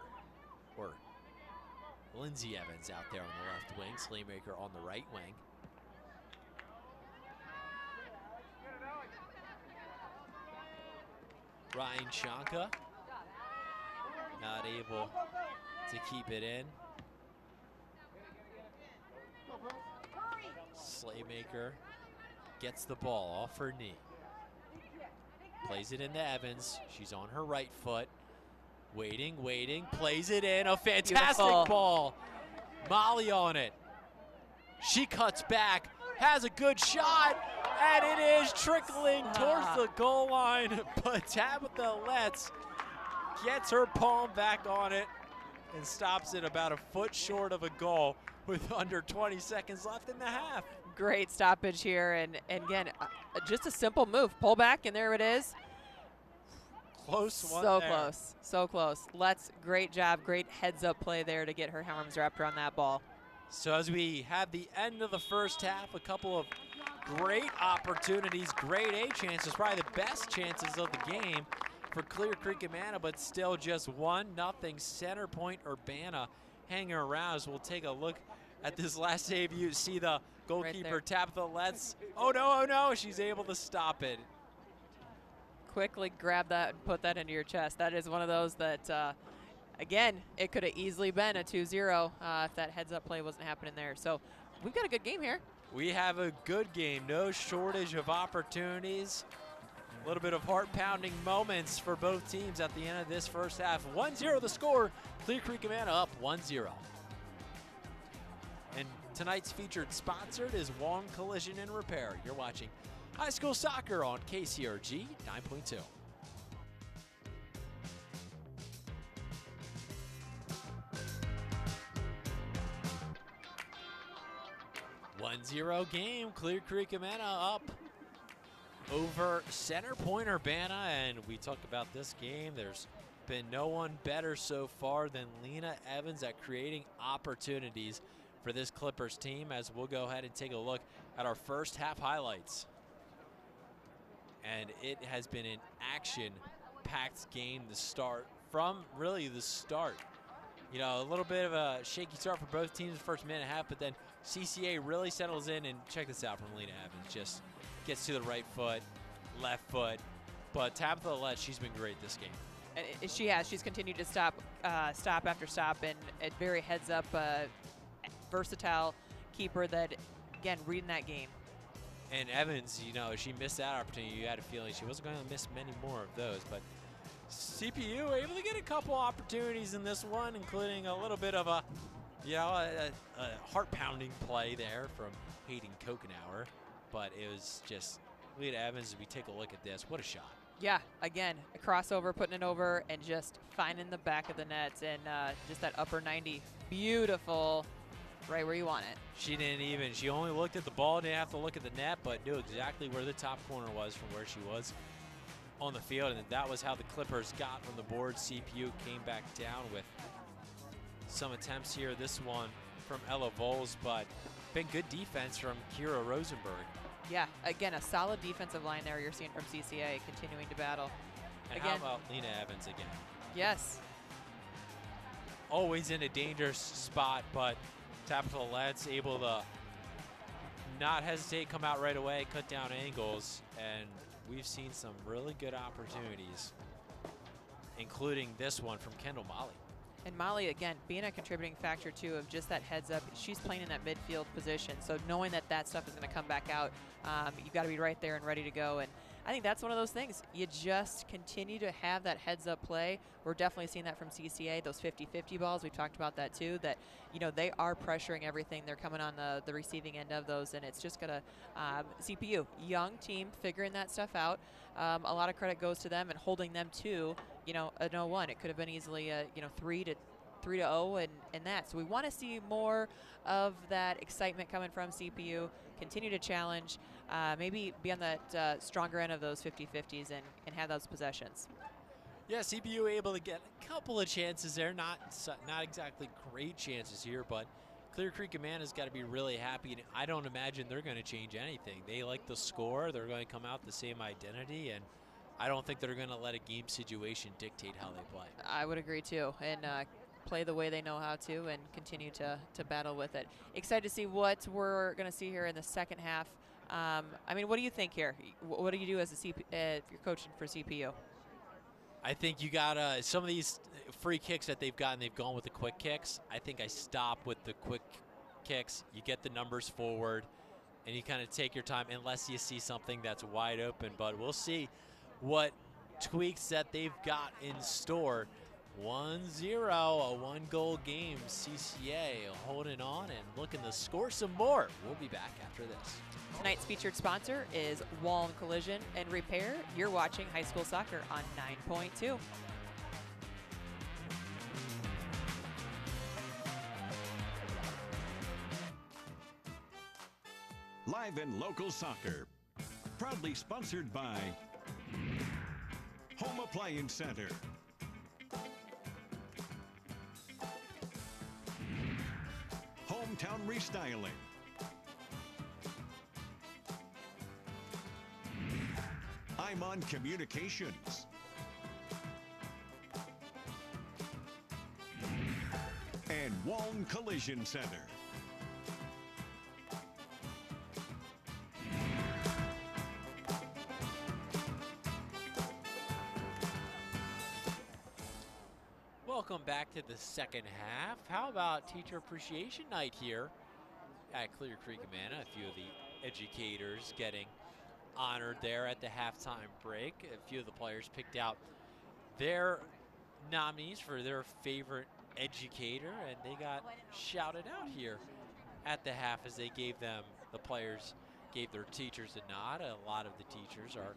or Lindsay Evans out there on the left wing, Slaymaker on the right wing. Ryan Shanka not able to keep it in. Slaymaker gets the ball off her knee. Plays it into Evans. She's on her right foot. Waiting, plays it in. A fantastic ball. Molly on it. She cuts back, has a good shot, and it is trickling towards the goal line, but Tabitha Letts gets her palm back on it and stops it about a foot short of a goal with under 20 seconds left in the half. Great stoppage here, and again, just a simple move. Pull back, and there it is. Close one so there. close, so close. Let's, great job, great heads-up play there to get her arms wrapped around that ball. So as we have the end of the first half, a couple of great opportunities, grade A chances, probably the best chances of the game for Clear Creek Amana, but still just 1-0 Center Point Urbana hanging around. As we'll take a look at this last save. You see the goalkeeper Tabitha Letts. Oh no, she's able to stop it. Quickly grab that and put that into your chest. That is one of those that, again, it could have easily been a 2-0 if that heads-up play wasn't happening there. So we've got a good game here. We have a good game. No shortage of opportunities. A little bit of heart-pounding moments for both teams at the end of this first half. 1-0 the score. Clear Creek Amana up 1-0. And tonight's featured sponsored is Wong Collision and Repair. You're watching High School Soccer on KCRG 9.2. One-0 game. Clear Creek Amana up over Center Point Urbana, and we talk about this game. There's been no one better so far than Lena Evans at creating opportunities for this Clippers team, as we'll go ahead and take a look at our first half highlights. And it has been an action-packed game to start, from really the start. You know, a little bit of a shaky start for both teams the first minute and a half, but then CCA really settles in, and check this out from Lena Evans. Just gets to the right foot, left foot. But Tabitha Letts, she's been great this game. And she has. She's continued to stop after stop, and very heads-up, versatile keeper that, again, reading that game. And Evans, you know, she missed that opportunity. You had a feeling she wasn't going to miss many more of those. But CPU able to get a couple opportunities in this one, including a little bit of a, you know, a heart-pounding play there from Hayden Kokenauer. But it was just Lena Evans, as we take a look at this, what a shot. Yeah, again, a crossover, putting it over, and just finding the back of the nets, and just that upper 90. Beautiful, right where you want it. She only looked at the ball, didn't have to look at the net, but knew exactly where the top corner was from where she was on the field, and that was how the Clippers got from the board. CPU came back down with some attempts here. This one from Ella Voles, but been good defense from Kira Rosenberg. Yeah, again, a solid defensive line there you're seeing from CCA, continuing to battle. And again, how about Lena Evans again? Yes. always in a dangerous spot, but Tabitha Letts able to not hesitate, come out right away, cut down angles, and we've seen some really good opportunities, including this one from Kendall Molly. And Molly, again, being a contributing factor, too, of just that heads up. She's playing in that midfield position, so knowing that that stuff is going to come back out, you've got to be right there and ready to go. And I think that's one of those things. You just continue to have that heads-up play. We're definitely seeing that from CCA, those 50-50 balls. We talked about that, too, that, you know, they are pressuring everything. They're coming on the receiving end of those, and it's just going to CPU, young team, figuring that stuff out. A lot of credit goes to them and holding them to, you know, an 0-1. It could have been easily a, 3-0 and that. So we want to see more of that excitement coming from CPU, continue to challenge, maybe be on that stronger end of those 50-50s and have those possessions. Yeah, CPU able to get a couple of chances there. Not exactly great chances here, but Clear Creek Amana's got to be really happy. And I don't imagine they're going to change anything. They like the score. They're going to come out the same identity, and I don't think they're going to let a game situation dictate how they play. I would agree too, and play the way they know how to and continue to battle with it. Excited to see what we're going to see here in the second half. I mean, what do you think here? What do you do as a if you're coaching for CPU? I think you got some of these free kicks that they've gotten, they've gone with the quick kicks. I think I stop with the quick kicks. You get the numbers forward, and you kind of take your time unless you see something that's wide open. But we'll see what tweaks that they've got in store. 1-0, a one-goal game. CCA holding on and looking to score some more. We'll be back after this. Tonight's featured sponsor is Wallen Collision and Repair. You're watching high school soccer on 9.2. Live and local soccer. Proudly sponsored by Home Appliance Center. Hometown Restyling. I'm on Communications. And Wallen Collision Center. Welcome back to the second half. How about Teacher Appreciation Night here at Clear Creek Amana? A few of the educators getting honored there at the halftime break. A few of the players picked out their nominees for their favorite educator, and they got shouted out here at the half as they gave them, the players gave their teachers a nod. A lot of the teachers are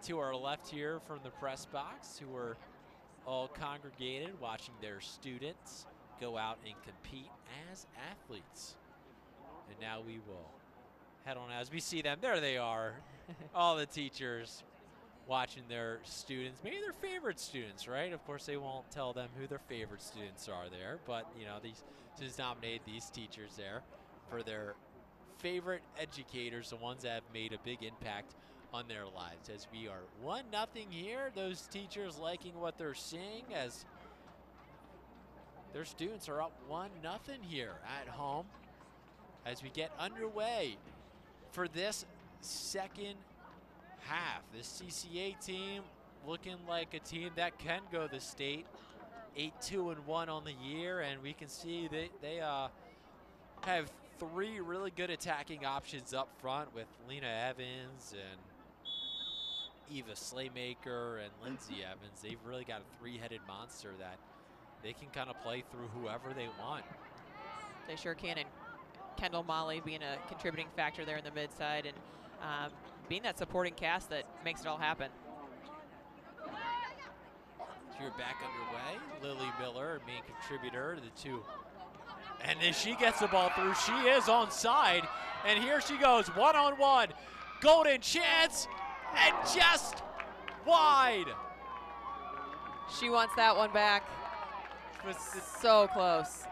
to our left here from the press box, who are all congregated watching their students go out and compete as athletes. And now we will head on as we see them. There they are, all the teachers watching their students, maybe their favorite students, right? Of course, they won't tell them who their favorite students are there, but you know, these students nominate these teachers there for their favorite educators, the ones that have made a big impact on their lives. As we are 1-0 here, those teachers liking what they're seeing as their students are up 1-0 here at home as we get underway for this second half. This CCA team looking like a team that can go the state. 8-2-1 on the year, and we can see that they have three really good attacking options up front with Lena Evans and Eva Slaymaker and Lindsay Evans. They've really got a three-headed monster that they can kind of play through whoever they want. They sure can, and Kendall Molly being a contributing factor there in the mid-side and being that supporting cast that makes it all happen. So you're back underway. Lily Miller, main contributor to the two. And then she gets the ball through. She is onside, and here she goes, one-on-one. Golden chance, and just wide. She wants that one back. So close.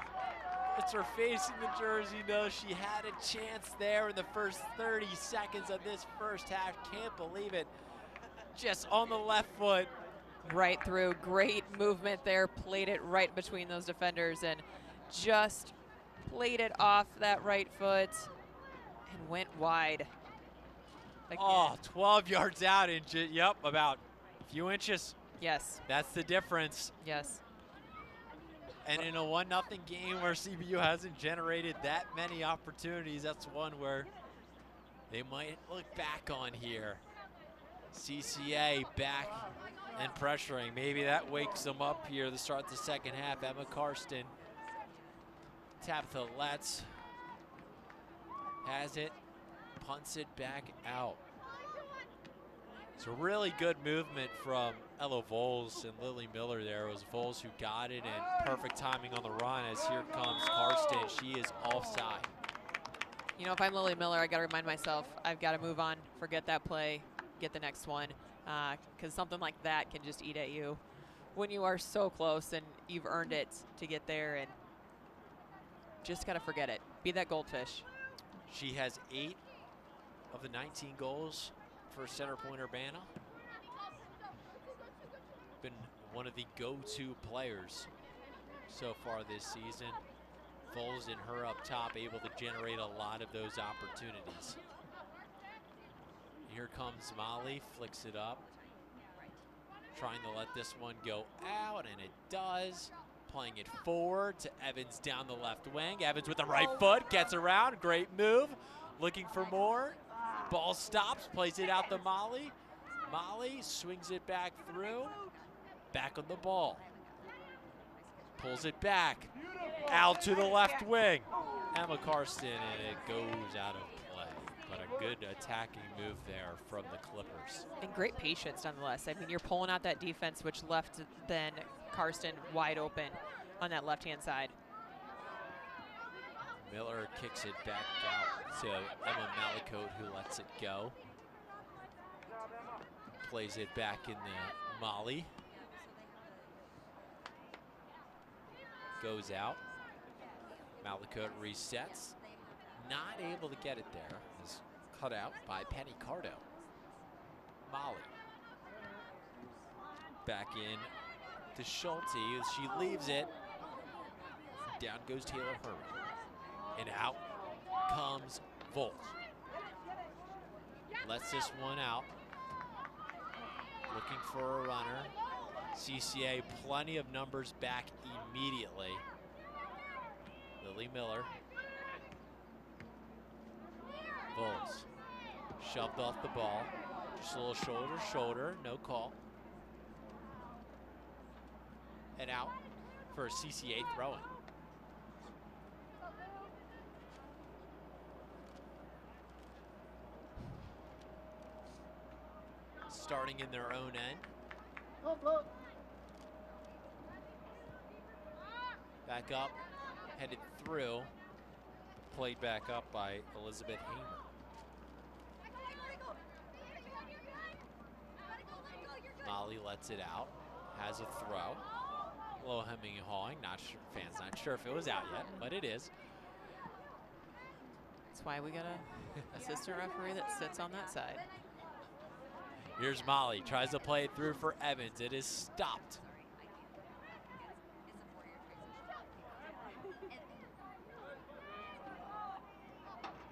It's her face in the jersey. No, she had a chance there in the first 30 seconds of this first half. Can't believe it. Just on the left foot, right through. Great movement there. Played it right between those defenders and just played it off that right foot and went wide. Again. Oh, 12 yards out and yep, about a few inches. Yes. That's the difference. Yes. And in a 1-0 game where CPU hasn't generated that many opportunities, that's one where they might look back on here. CCA back and pressuring. Maybe that wakes them up here to start the second half. Emma Karsten. Tabitha Letts has it, punts it back out. It's a really good movement from Ella Voles and Lily Miller there. It was Voles who got it, and perfect timing on the run as here comes Karsten. She is offside. You know, if I'm Lily Miller, I got to remind myself, I've got to move on, forget that play, get the next one, because something like that can just eat at you when you are so close and you've earned it to get there, and just got to forget it. Be that goldfish. She has 8 of the 19 goals for Center Point Urbana. Been one of the go-to players so far this season. Voles and her up top, able to generate a lot of those opportunities. Here comes Molly, flicks it up. Trying to let this one go out, and it does. Playing it forward to Evans down the left wing. Evans with the right foot, gets around, great move. Looking for more. Ball stops, plays it out to Molly. Molly swings it back through. Back on the ball. Pulls it back. Out to the left wing. Emma Karsten, and it goes out of play. But a good attacking move there from the Clippers. And great patience nonetheless. I mean, you're pulling out that defense, which left then Karsten wide open on that left-hand side. Miller kicks it back out to Emma Malicote, who lets it go. Plays it back in the Molly. Goes out. Malicote resets. Not able to get it there. Is cut out by Penny Cardo. Molly. Back in to Schulte. She leaves it. Down goes Taylor Herman. And out comes Volt. Lets this one out. Looking for a runner. CCA, plenty of numbers back immediately. Lily Miller. Voles. Shoved off the ball. Just a little shoulder to shoulder, no call. And out for a CCA throw-in. Starting in their own end. Back up, headed through. Played back up by Elizabeth Hamer. Molly lets it out, has a throw. A little hemming and hawing, not sure, fans not sure if it was out yet, but it is. That's why we got an assistant referee that sits on that side. Here's Molly, tries to play it through for Evans. It is stopped.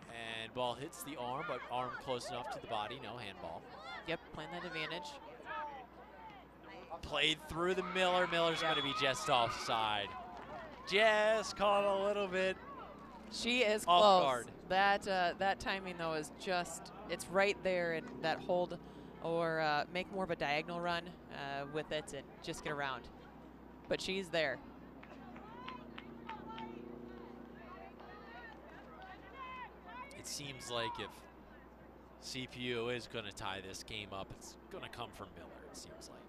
And ball hits the arm, but arm close enough to the body, no handball. Yep, playing that advantage. Played through the Miller. Miller's going to be just offside. Just caught a little bit. She is off close. Guard. That timing though is just, it's right there, and that hold or make more of a diagonal run with it and just get around. But she's there. It seems like if CPU is going to tie this game up, it's going to come from Miller, it seems like.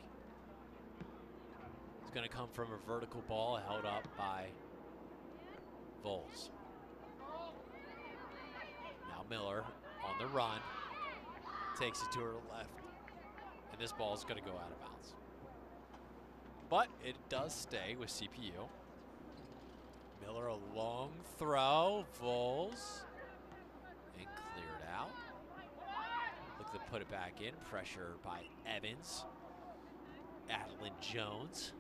It's going to come from a vertical ball held up by Voles. Now Miller on the run, takes it to her left, and this ball is going to go out of bounds. But it does stay with CPU. Miller a long throw, Voles, and cleared out. Look to put it back in, pressure by Evans. Adeline Jones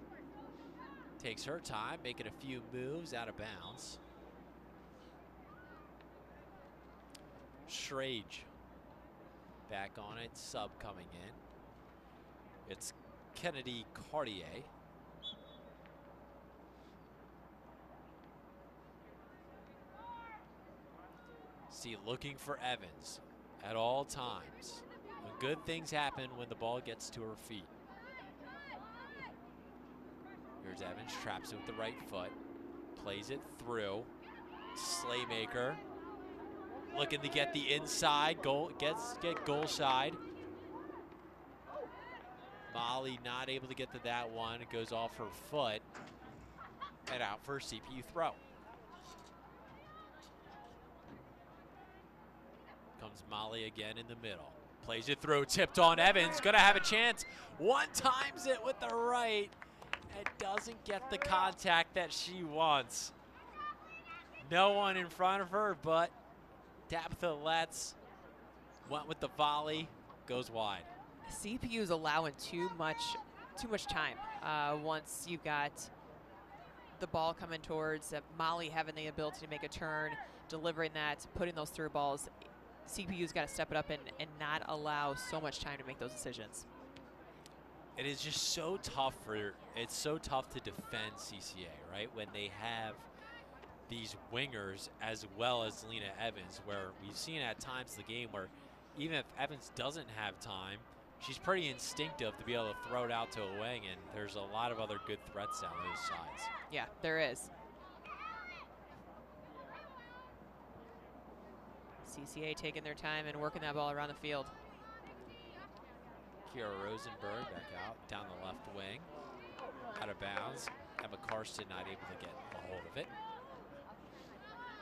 takes her time, making a few moves out of bounds. Schrage back on it, sub coming in. It's Kennedy Cartier. See, looking for Evans at all times. Good things happen when the ball gets to her feet. Here's Evans, traps it with the right foot, plays it through. Slaymaker looking to get the inside, get goal side. Molly not able to get to that one. It goes off her foot and out for a CPU throw. Comes Molly again in the middle. Plays it through, tipped on Evans, gonna have a chance. One times it with the right. It doesn't get the contact that she wants. No one in front of her, but Tabitha Letts went with the volley, goes wide. CPU's allowing too much time. Once you've got the ball coming towards Molly having the ability to make a turn, delivering that, putting those through balls, CPU's got to step it up and not allow so much time to make those decisions. It is just so tough it's so tough to defend CCA, right? When they have these wingers as well as Lena Evans, where we've seen at times the game where even if Evans doesn't have time, she's pretty instinctive to be able to throw it out to a wing, and there's a lot of other good threats down those sides. Yeah, there is. CCA taking their time and working that ball around the field. Kiara Rosenberg back out, down the left wing, out of bounds. Emma Karsten not able to get a hold of it.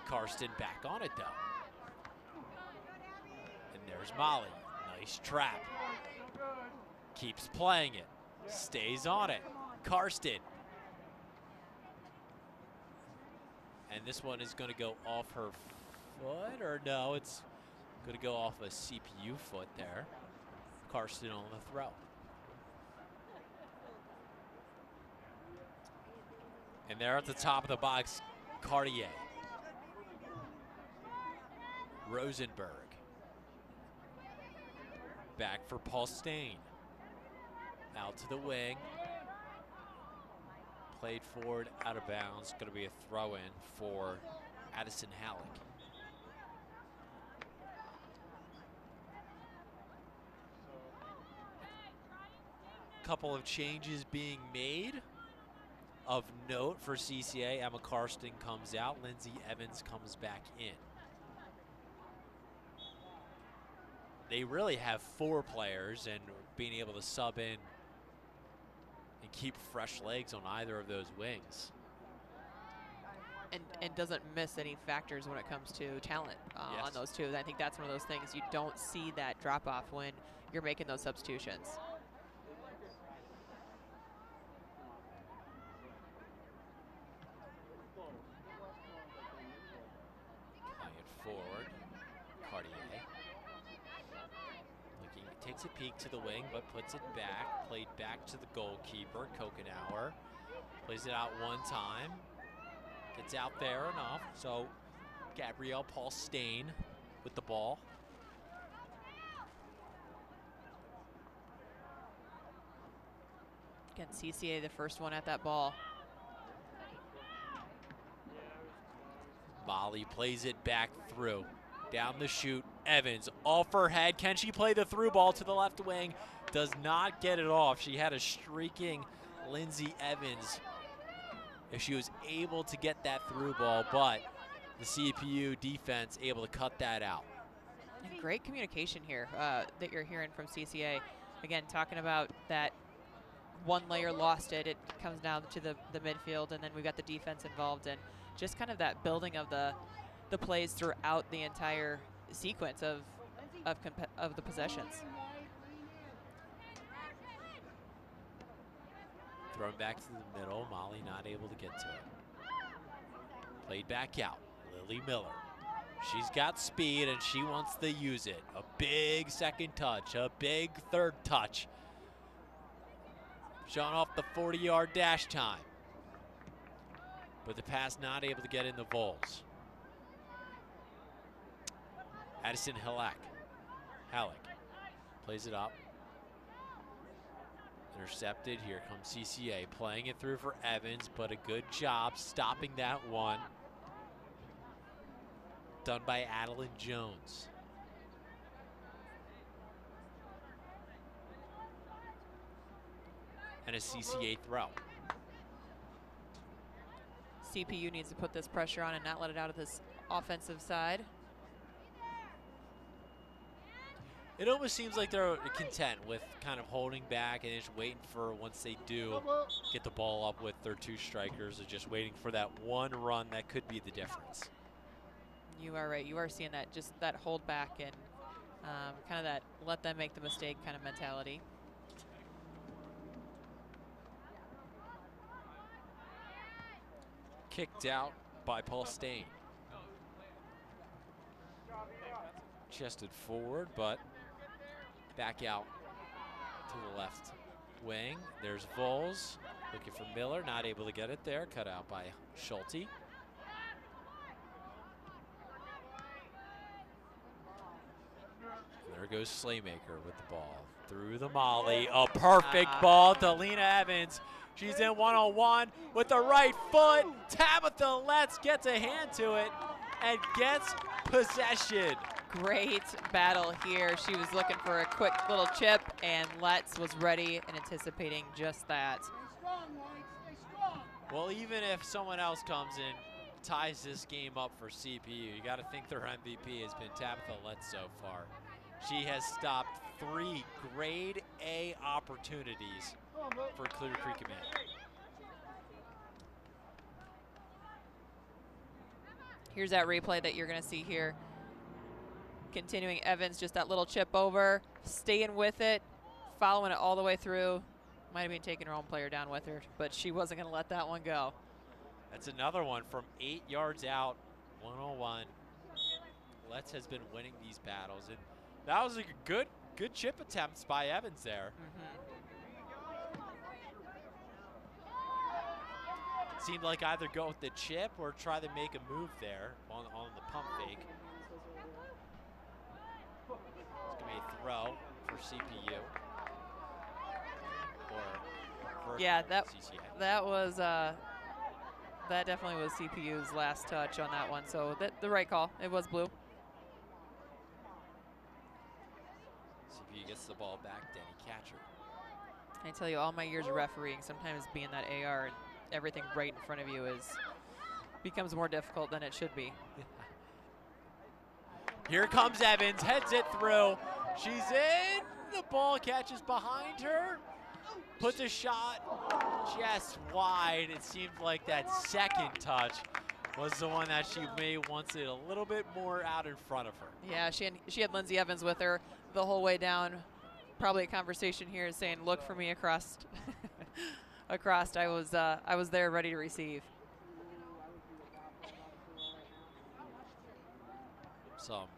Karsten back on it though. And there's Molly, nice trap. Keeps playing it, stays on it. Karsten. And this one is gonna go off her foot, or no, it's gonna go off a CPU foot there. Karsten on the throw. And there at the top of the box, Cartier. Rosenberg. Back for Paul Stain. Out to the wing. Played forward, out of bounds. Going to be a throw-in for Addison Halleck. Couple of changes being made. Of note for CCA, Emma Karsten comes out. Lindsay Evans comes back in. They really have 4 players, and being able to sub in and keep fresh legs on either of those wings. And doesn't miss any factors when it comes to talent on those two. I think that's one of those things you don't see that drop off when you're making those substitutions. Forward, Cartier. Takes a peek to the wing, but puts it back. Played back to the goalkeeper, Kokenauer. Plays it out one time. Gets out there enough. So Gabrielle Paul Stain with the ball. Again, CCA the first one at that ball. Molly plays it back through. Down the chute, Evans off her head. Can she play the through ball to the left wing? Does not get it off. She had a streaking Lindsay Evans if she was able to get that through ball, but the CPU defense able to cut that out. And great communication here that you're hearing from CCA. Again, talking about that one layer lost it. It comes down to the midfield, and then we've got the defense involved, and just kind of that building of the plays throughout the entire sequence of the possessions. Thrown back to the middle. Molly not able to get to it. Played back out. Lily Miller. She's got speed and she wants to use it. A big second touch, a big third touch. showing off the 40-yard dash time. But the pass not able to get in the Vols. Addison Halleck plays it up. Intercepted. Here comes CCA playing it through for Evans, but a good job stopping that one. Done by Adeline Jones. And a CCA throw. CPU needs to put this pressure on and not let it out of this offensive side. It almost seems like they're content with kind of holding back and just waiting for, once they do get the ball up with their 2 strikers, they're just waiting for that one run that could be the difference. You are right. You are seeing that, just that hold back and kind of that let them make the mistake kind of mentality. Kicked out by Paul Stain. Chested forward, but back out to the left wing. There's Vols looking for Miller, not able to get it there. Cut out by Schulte. There goes Slaymaker with the ball. Through the Molly, a perfect ball to Lena Evans. She's in one-on-one with the right foot. Tabitha Letts gets a hand to it and gets possession. Great battle here. She was looking for a quick little chip, and Letts was ready and anticipating just that. Well, even if someone else comes in, ties this game up for CPU, you got to think their MVP has been Tabitha Letts so far. She has stopped 3 grade A opportunities for Clear Creek Amana. Here's that replay that you're going to see here. Continuing Evans, just that little chip over, staying with it, following it all the way through. Might have been taking her own player down with her, but she wasn't going to let that one go. That's another one from 8 yards out, 101. Letts has been winning these battles, and that was a good chip attempts by Evans there. Seemed like either go with the chip or try to make a move there on the pump fake. It's going to be a throw for CPU. Or for Yeah, CCA. that was that definitely was CPU's last touch on that one. So the right call. It was blue. CPU gets the ball back, Danny Catcher. I tell you, all my years of refereeing, sometimes being that AR and everything right in front of you becomes more difficult than it should be. Here comes Evans, heads it through. She's in. The ball catches behind her. Puts a shot just wide. It seemed like that second touch was the one that she may wants it a little bit more out in front of her. Yeah, she had Lindsay Evans with her the whole way down. Probably a conversation here saying, "Look for me across." Across, I was there ready to receive. Some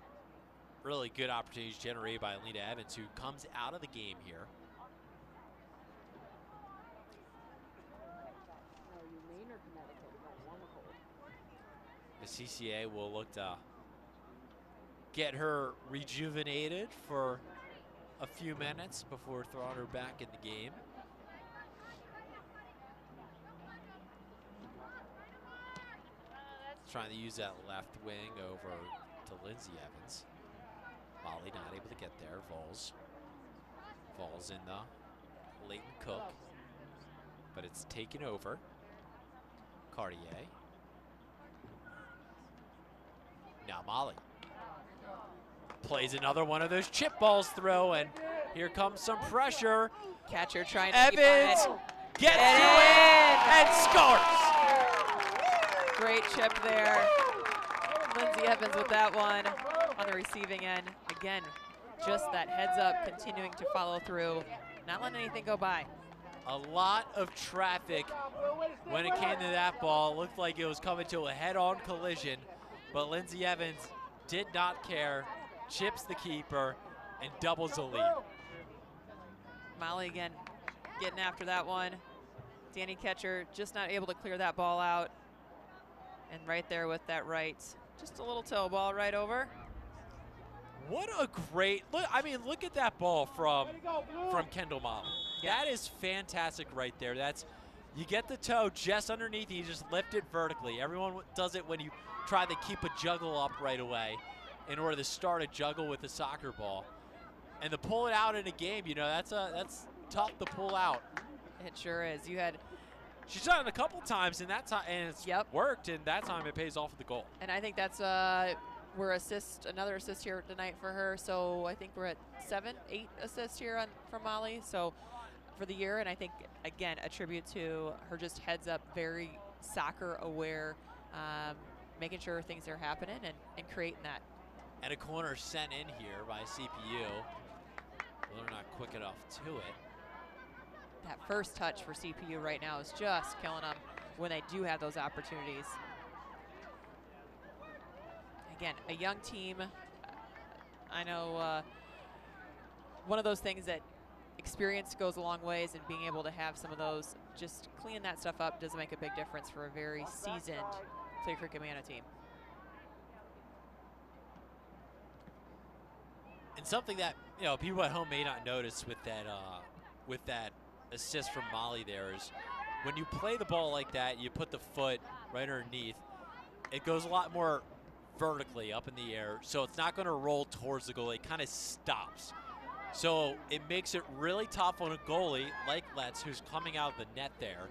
really good opportunities generated by Alina Evans, who comes out of the game here. The CCA will look to get her rejuvenated for a few minutes before throwing her back in the game. Trying to use that left wing over to Lindsay Evans. Molly not able to get there. Vols in the Leighton Cook, but it's taken over. Cartier. Now Molly plays another one of those chip balls through, and here comes some pressure. Catcher trying to Evans keep gets to it and scores. Great chip there. Lindsay Evans with that one on the receiving end. Again, just that heads up, continuing to follow through, not letting anything go by. A lot of traffic when it came to that ball. Looked like it was coming to a head-on collision, but Lindsay Evans did not care, chips the keeper, and doubles the lead. Molly again getting after that one. Danny Ketcher just not able to clear that ball out. And right there with that right, just a little toe ball right over. What a great look! I mean, look at that ball from Kendall Molly. Yeah. That is fantastic right there. That's you get the toe just underneath, you just lift it vertically. Everyone does it when you try to keep a juggle up right away in order to start a juggle with a soccer ball. And to pull it out in a game, you know, that's tough to pull out. It sure is. She's done it a couple times, and it's worked, and that time it pays off with the goal. And I think that's another assist here tonight for her. So I think we're at 8 assists here from Molly. So for the year, and I think again a tribute to her just heads up, very soccer aware, making sure things are happening and creating that. And a corner sent in here by CPU. Well, they're not quick enough to it. That first touch for CPU right now is just killing them when they do have those opportunities. Again, a young team. I know one of those things that experience goes a long ways, and being able to have some of those, just clean that stuff up does make a big difference for a very seasoned Clear Creek Amana team. And something that, you know, people at home may not notice with that assist from Molly there is when you play the ball like that, you put the foot right underneath, it goes a lot more vertically up in the air, so it's not going to roll towards the goalie. It kind of stops. So it makes it really tough on a goalie like Letts, who's coming out of the net there.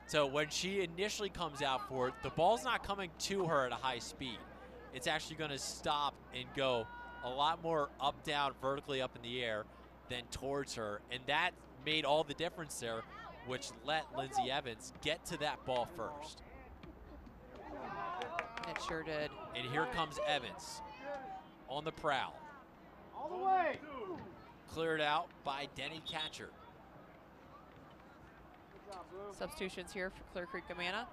So when she initially comes out for it, the ball's not coming to her at a high speed. It's actually going to stop and go a lot more up, down, vertically up in the air than towards her. And that made all the difference there, which let Lindsay Evans get to that ball first. It sure did. And here comes Evans on the prowl. All the way. Cleared out by Denny Catcher. Substitutions here for Clear Creek Amana.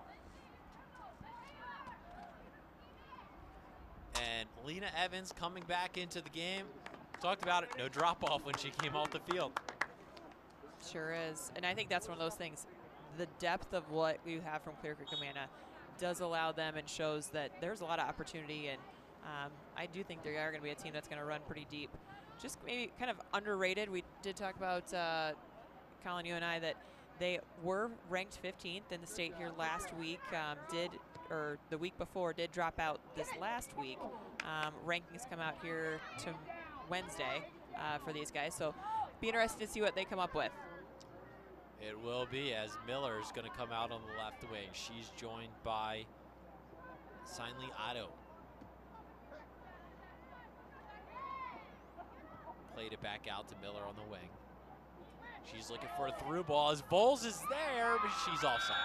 And Lena Evans coming back into the game. Talked about it, no drop off when she came off the field. Sure is. And I think that's one of those things. The depth of what we have from Clear Creek Amana does allow them and shows that there's a lot of opportunity. And I do think they are going to be a team that's going to run pretty deep. Just maybe kind of underrated. We did talk about, Colin, you and I, that they were ranked 15th in the state here last week. The week before did drop out this last week. Rankings come out here to Wednesday for these guys. So be interested to see what they come up with. It will be, as Miller is going to come out on the left wing. She's joined by Sinley Otto. Played it back out to Miller on the wing. She's looking for a through ball as Voles is there, but she's offside.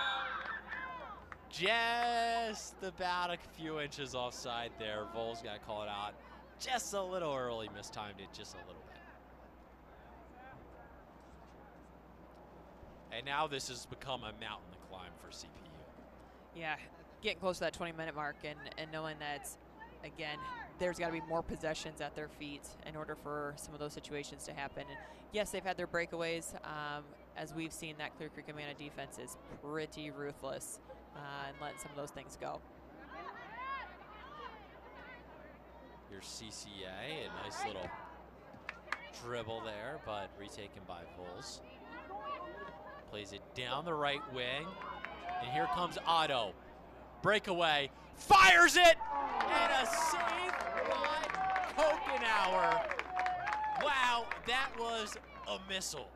Just about a few inches offside there. Voles got to call it out just a little early, mistimed it just a little bit. And now this has become a mountain to climb for CPU. Yeah, getting close to that 20-minute mark and knowing that, again, there's got to be more possessions at their feet in order for some of those situations to happen. And yes, they've had their breakaways. As we've seen, that Clear Creek Amana defense is pretty ruthless and letting some of those things go. Here's CCA, a nice little dribble there, but retaken by Voles. Plays it down the right wing, and here comes Otto. Breakaway, fires it, and a save by Kokenauer. Wow, that was a missile.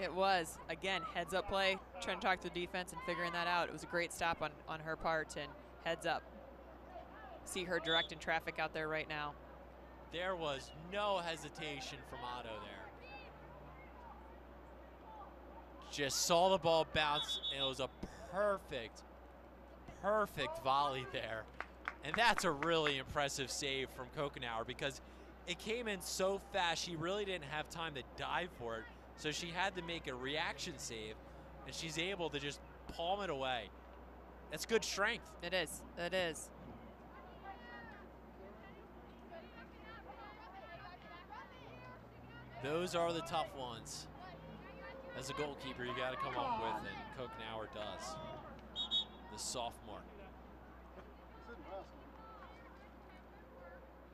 It was. Again, heads up play, trying to talk to the defense and figuring that out. It was a great stop on her part, and heads up. See her directing traffic out there right now. There was no hesitation from Otto there. Just saw the ball bounce, and it was a perfect volley there. And that's a really impressive save from Kokenauer because it came in so fast, she really didn't have time to dive for it. So she had to make a reaction save, and she's able to just palm it away. That's good strength. It is. It is. Those are the tough ones. as a goalkeeper you got to come up with, and Kokenauer does. The sophomore.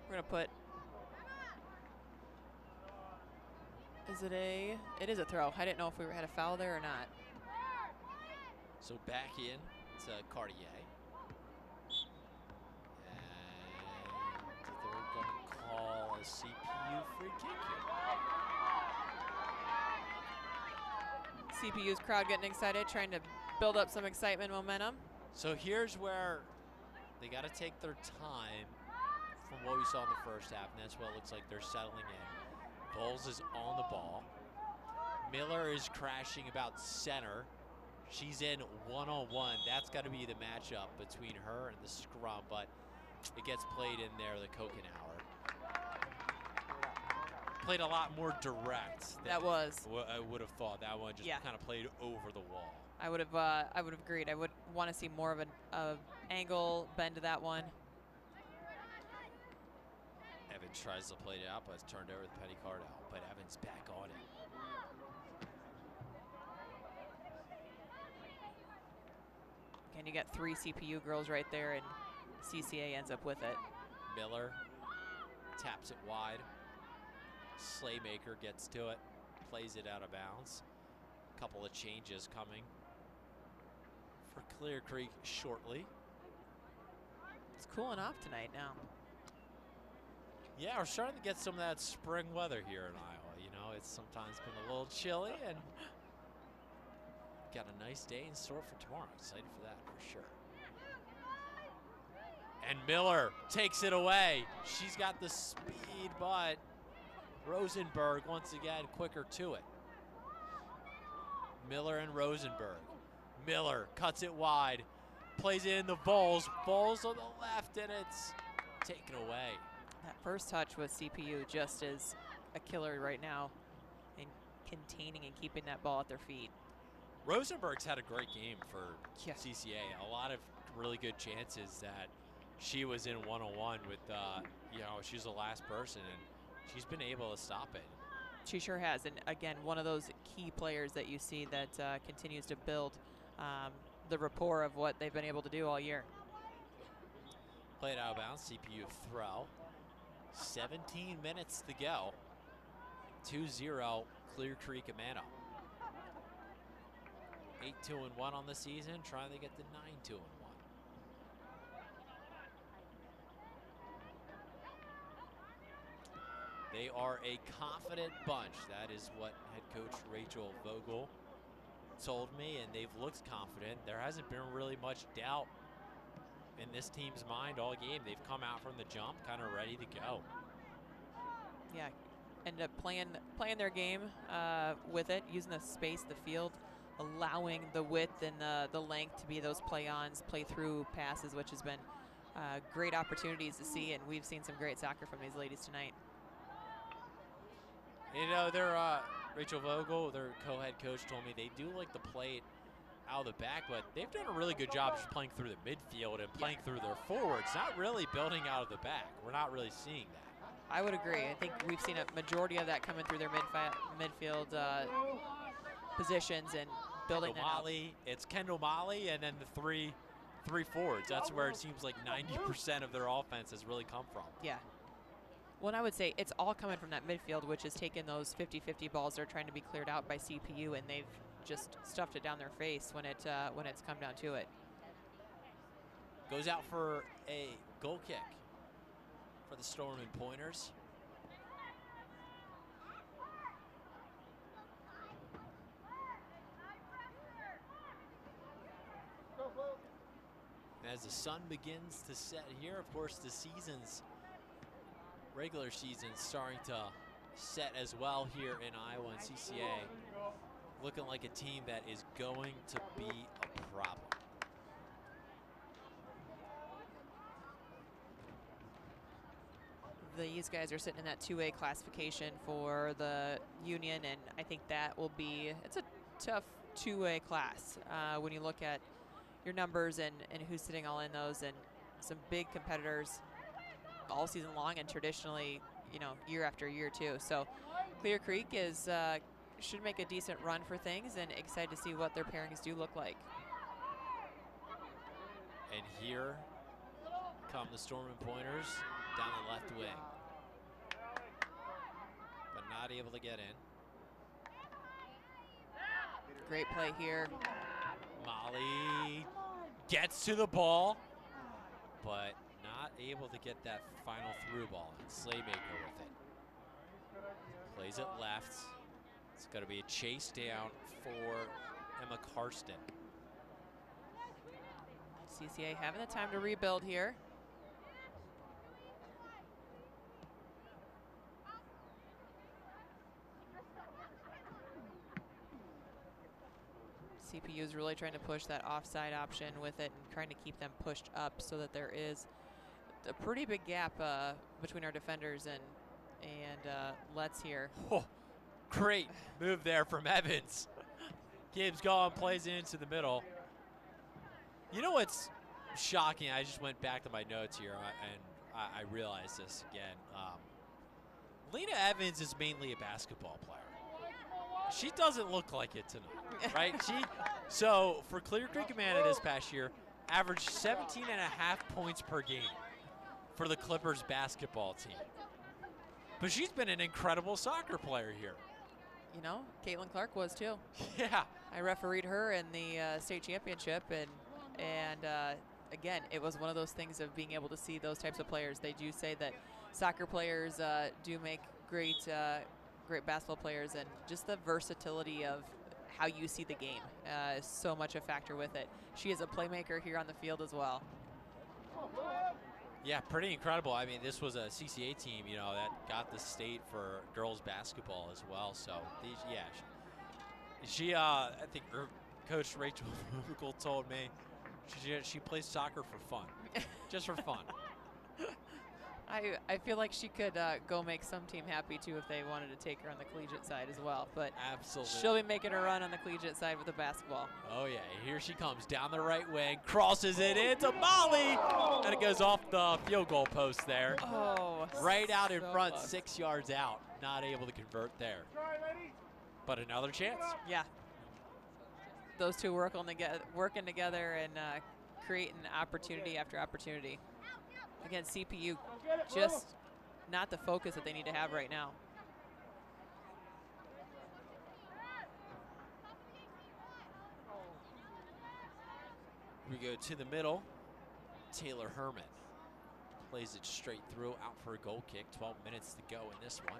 We're going to put, it is a throw. I didn't know if we had a foul there or not. So back in to Cartier. And they're going to call a CPU free kick here. CPU's crowd getting excited, trying to build up some excitement, momentum. So here's where they got to take their time from what we saw in the first half, and that's what it looks like they're settling in. Bowles is on the ball. Miller is crashing about center. She's in one-on-one. That's got to be the matchup between her and the scrum, but it gets played in there, the Kokenauer. Played a lot more direct. That was. I would have thought. That one just kind of played over the wall. I would have agreed. I would want to see more of an angle bend to that one. Evans tries to play it out, but it's turned over to Penny Cardell. But Evans back on it. And you got 3 CPU girls right there, and CCA ends up with it. Miller taps it wide. Slaymaker gets to it, plays it out of bounds. A couple of changes coming for Clear Creek shortly. It's cooling off tonight now. Yeah, we're starting to get some of that spring weather here in Iowa. You know, it's sometimes been a little chilly, and got a nice day in store for tomorrow. Excited for that, for sure. And Miller takes it away. She's got the speed, but Rosenberg, once again, quicker to it. Miller and Rosenberg. Miller cuts it wide, plays it in the Vols. Vols on the left, and it's taken away. That first touch with CPU just is a killer right now in containing and keeping that ball at their feet. Rosenberg's had a great game for CCA. A lot of really good chances that she was in one-on-one with, you know, she's the last person, and she's been able to stop it. She sure has, and again, one of those key players that you see that continues to build the rapport of what they've been able to do all year. Played out of bounds, CPU throw. 17 minutes to go. 2-0 Clear Creek Amana. 8-2-1 on the season, trying to get to 9-2-1. They are a confident bunch. That is what head coach Rachel Vogel told me, and they've looked confident. There hasn't been really much doubt in this team's mind all game. They've come out from the jump kind of ready to go. Yeah, ended up playing their game with it, using the space, the field, allowing the width and the length to be those play-ons, play-through passes, which has been great opportunities to see, and we've seen some great soccer from these ladies tonight. You know, Rachel Vogel, their co-head coach, told me they do like to play it out of the back, but they've done a really good job just playing through the midfield and playing through their forwards, not really building out of the back. We're not really seeing that. I would agree. I think we've seen a majority of that coming through their midfield positions and building that out. It's Kendall Molly and then the three forwards. That's where it seems like 90% of their offense has really come from. Yeah. Well, and I would say it's all coming from that midfield, which has taken those 50-50 balls that are trying to be cleared out by CPU, and they've just stuffed it down their face when it's come down to it. Goes out for a goal kick for the Storm and Pointers. As the sun begins to set here, of course, the regular season starting to set as well here in Iowa, and CCA looking like a team that is going to be a problem. These guys are sitting in that 2A classification for the Union, and I think that will be, it's a tough 2A class when you look at your numbers and who's sitting all in those, and some big competitors all season long and traditionally, you know, year after year too. So Clear Creek is should make a decent run for things, and excited to see what their pairings do look like. And here come the Storm and Pointers down the left wing, but not able to get in. Great play here. Molly gets to the ball, but not able to get that final through ball. And Slaymaker with it. Plays it left. It's going to be a chase down for Emma Karsten. CCA having the time to rebuild here. CPU is really trying to push that offside option with it and trying to keep them pushed up so that there is a pretty big gap between our defenders and Let's here. Oh, great move there from Evans. Gibbs going, plays into the middle. You know what's shocking? I just went back to my notes here, and I realized this again. Lena Evans is mainly a basketball player. She doesn't look like it tonight, right? So for Clear Creek Amana this past year, averaged 17.5 points per game for the Clippers basketball team. But she's been an incredible soccer player here. You know, Caitlin Clark was too. Yeah. I refereed her in the state championship, and again, it was one of those things of being able to see those types of players. They do say that soccer players do make great basketball players, and just the versatility of how you see the game is so much a factor with it. She is a playmaker here on the field as well. Yeah, pretty incredible. I mean, this was a CCA team, you know, that got the state for girls basketball as well. So, she I think Coach Rachel Vogel told me she plays soccer for fun, just for fun. I feel like she could go make some team happy too if they wanted to take her on the collegiate side as well. But absolutely, she'll be making her run on the collegiate side with the basketball. Oh yeah, here she comes down the right wing, crosses it into Molly, and it goes off the field goal post there. Oh, right out in so front, close. 6 yards out, not able to convert there. But another chance. Yeah, those two working together and creating opportunity after opportunity. Again, CPU just not the focus that they need to have right now. We go to the middle. Taylor Herman plays it straight through, out for a goal kick. 12 minutes to go in this one.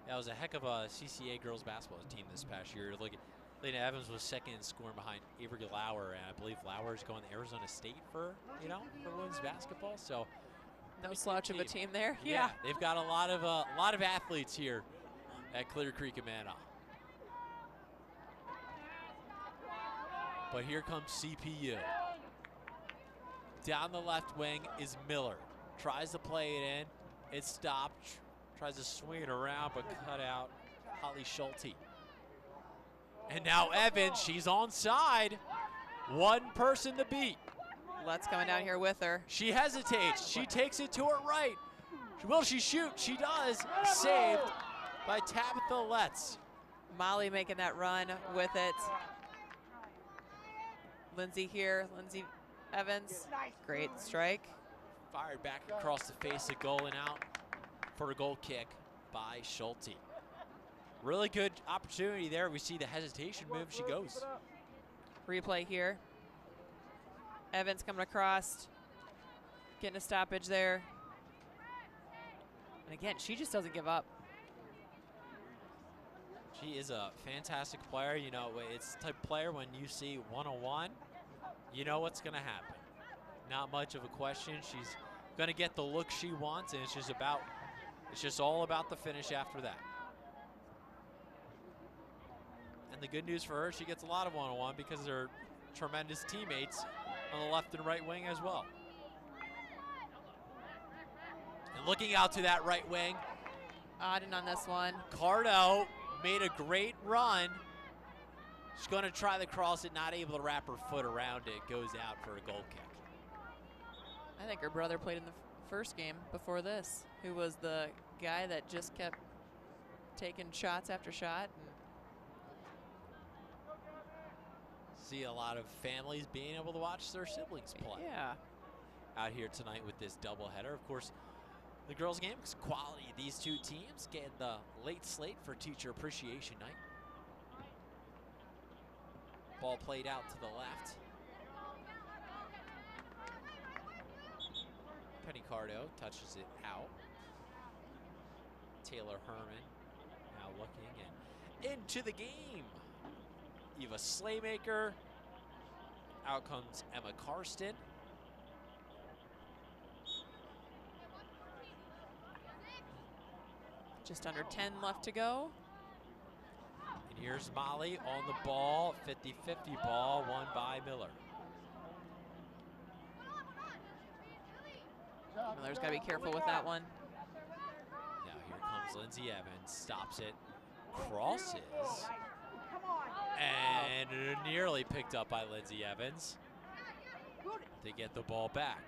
That was a heck of a CCA girls basketball team this past year. Look at Lena Evans was second in scoring behind Avery Lauer, and I believe Lauer is going to Arizona State for women's basketball. So no slouch of a team there. Yeah, they've got a lot of athletes here at Clear Creek Amana. But here comes CPU. Down the left wing is Miller. Tries to play it in. It's stopped. Tries to swing it around, but cut out Holly Schulte. And now Evans, she's onside. One person to beat. Let's coming down here with her. She hesitates. She takes it to her right. Will she shoot? She does. Saved by Tabitha Letts. Molly making that run with it. Lindsay here, Lindsay Evans. Great strike. Fired back across the face of goal and out for a goal kick by Schulte. Really good opportunity there. We see the hesitation move. She goes. Replay here. Evans coming across, getting a stoppage there. And again, she just doesn't give up. She is a fantastic player. You know, it's the type of player when you see one-on-one, you know what's going to happen. Not much of a question. She's going to get the look she wants, and it's just all about the finish after that. And the good news for her, she gets a lot of one-on-one because they're tremendous teammates on the left and right wing as well. And looking out to that right wing. Auden on this one. Cardo made a great run. She's going to try to cross it, not able to wrap her foot around it. Goes out for a goal kick. I think her brother played in the first game before this, who was the guy that just kept taking shots after shot. And see a lot of families being able to watch their siblings play. Yeah. Out here tonight with this doubleheader. Of course, the girls' game is quality. These two teams getting the late slate for Teacher Appreciation Night. Ball played out to the left. Penny Cardo touches it out. Taylor Herman now looking and into the game. Eva Slaymaker. Out comes Emma Karsten. Just under 10 left to go. And here's Molly on the ball. 50-50 ball won by Miller. Miller's got to be careful with that one. Now here comes Lindsay Evans. Stops it. Crosses. And nearly picked up by Lindsay Evans. They get the ball back.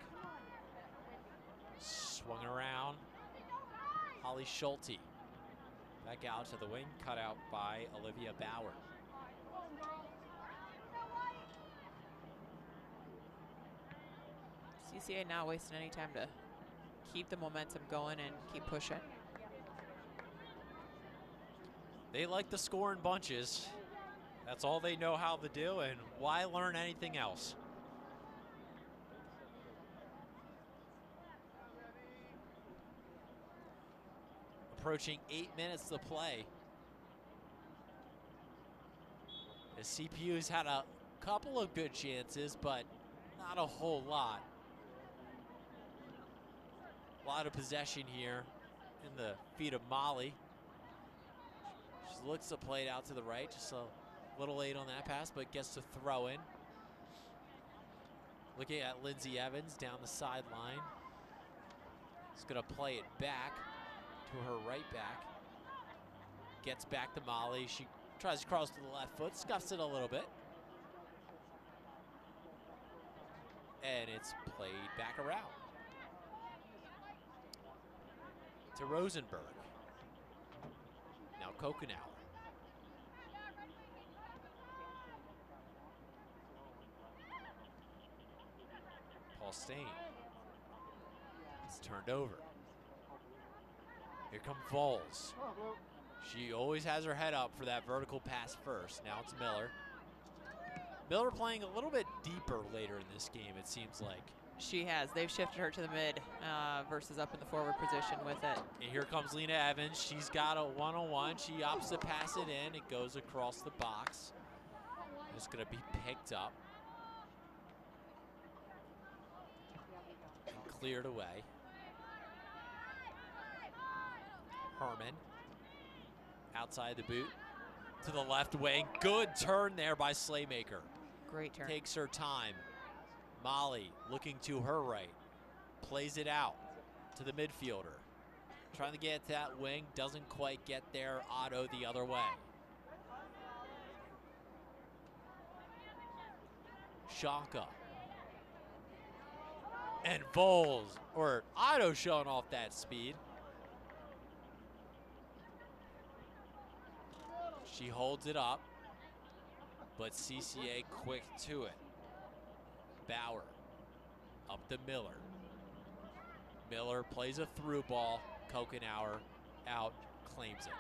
Swung around. Holly Schulte. Back out to the wing, cut out by Olivia Bauer. CCA not wasting any time to keep the momentum going and keep pushing. They like to score in bunches. That's all they know how to do, and why learn anything else? Approaching 8 minutes to play. The CPU's had a couple of good chances, but not a whole lot. A lot of possession here in the feet of Molly. She looks to play it out to the right, just a little late on that pass, but gets to throw in. Looking at Lindsay Evans down the sideline. She's gonna play it back to her right back. Gets back to Molly. She tries to cross to the left foot, scuffs it a little bit. And it's played back around to Rosenberg. Now Kokenauer. Paul Stain. It's turned over. Here come Vols. She always has her head up for that vertical pass first. Now it's Miller. Miller playing a little bit deeper later in this game, it seems like. She has. They've shifted her to the mid versus up in the forward position with it. And here comes Lena Evans. She's got a one-on-one. She opts to pass it in. It goes across the box. It's going to be picked up and cleared away. Herman outside the boot to the left wing. Good turn there by Slaymaker. Great turn. Takes her time. Molly looking to her right. Plays it out to the midfielder. Trying to get to that wing. Doesn't quite get there. Otto the other way. Shaka. And Vols, or Otto showing off that speed. She holds it up, but CCA quick to it. Bauer up to Miller. Miller plays a through ball. Kokenauer out, claims it.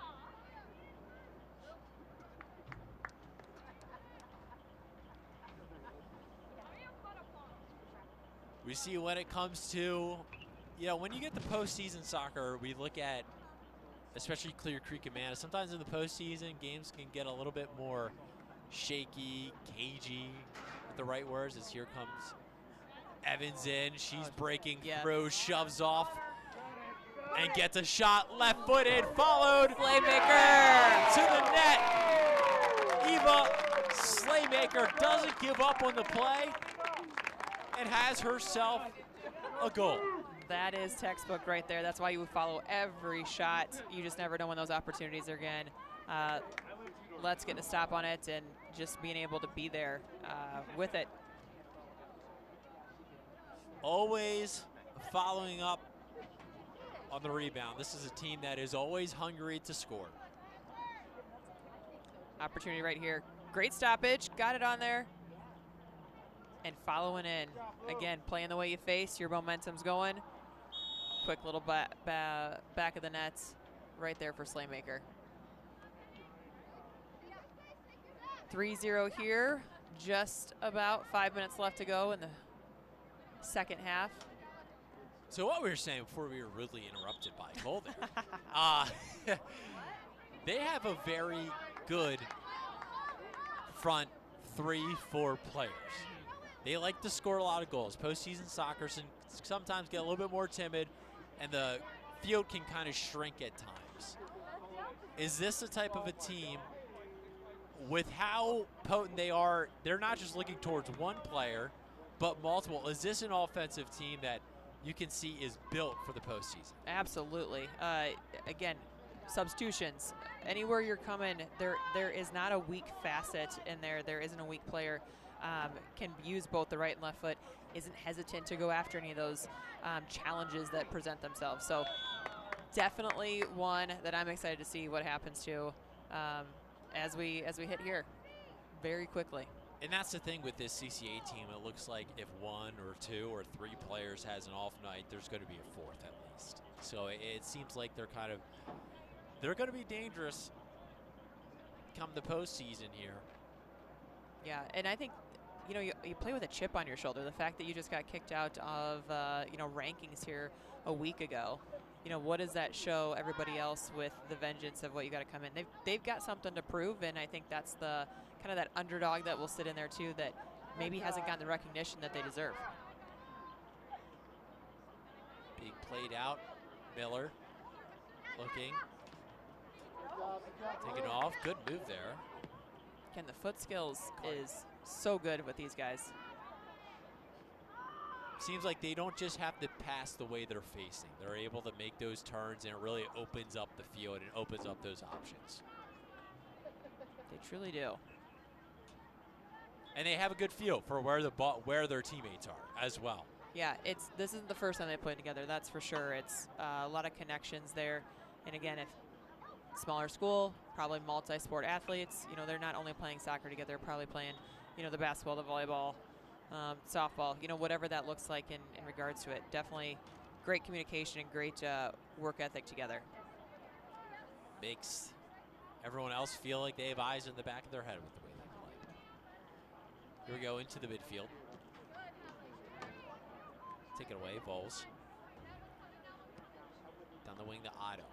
We see when it comes to, when you get the postseason soccer, we look at, especially Clear Creek and Amana, sometimes in the postseason, games can get a little bit more shaky, cagey, with the right words, as here comes Evans in. She's breaking through, shoves off, and gets a shot left-footed, followed Slaymaker to the net. Eva Slaymaker doesn't give up on the play and has herself a goal. That is textbook right there. That's why you would follow every shot. You just never know when those opportunities are again. Let's get a stop on it and just being able to be there with it. Always following up on the rebound. This is a team that is always hungry to score. Opportunity right here. Great stoppage. Got it on there. And following in. Again, playing the way you face. Your momentum's going. Quick little back of the nets right there for Slaymaker. 3-0 here. Just about 5 minutes left to go in the second half. So what we were saying before we were rudely interrupted by Cole there, they have a very good front 3-4 players. They like to score a lot of goals. Postseason soccer can sometimes get a little bit more timid, and the field can kind of shrink at times. Is this the type of a team, with how potent they are, they're not just looking towards one player, but multiple. Is this an offensive team that you can see is built for the postseason? Absolutely. Again, substitutions. Anywhere you're coming, there is not a weak facet in there. There isn't a weak player. Can use both the right and left foot. Isn't hesitant to go after any of those challenges that present themselves. So definitely one that I'm excited to see what happens to as we hit here very quickly. And that's the thing with this CCA team. It looks like if one or two or three players has an off night, there's going to be a fourth at least. So it seems like they're going to be dangerous come the postseason here. Yeah, and I think, you play with a chip on your shoulder. The fact that you just got kicked out of, rankings here a week ago. What does that show everybody else with the vengeance of what you got to come in? They've got something to prove, and I think that's the kind of that underdog that will sit in there too that maybe hasn't gotten the recognition that they deserve. Being played out. Miller looking. Taking off. Good move there. Again, the foot skills is so good with these guys. Seems like they don't just have to pass the way they're facing. They're able to make those turns, and it really opens up the field and opens up those options. They truly do. And they have a good feel for where their teammates are as well. Yeah, this isn't the first time they played together, that's for sure. It's a lot of connections there. And again, if smaller school, probably multi-sport athletes, they're not only playing soccer together, they're probably playing, the basketball, the volleyball, softball, whatever that looks like in regards to it. Definitely great communication and great work ethic together. Makes everyone else feel like they have eyes in the back of their head with the way they play. Here we go into the midfield. Take it away, Vols. Down the wing to Otto.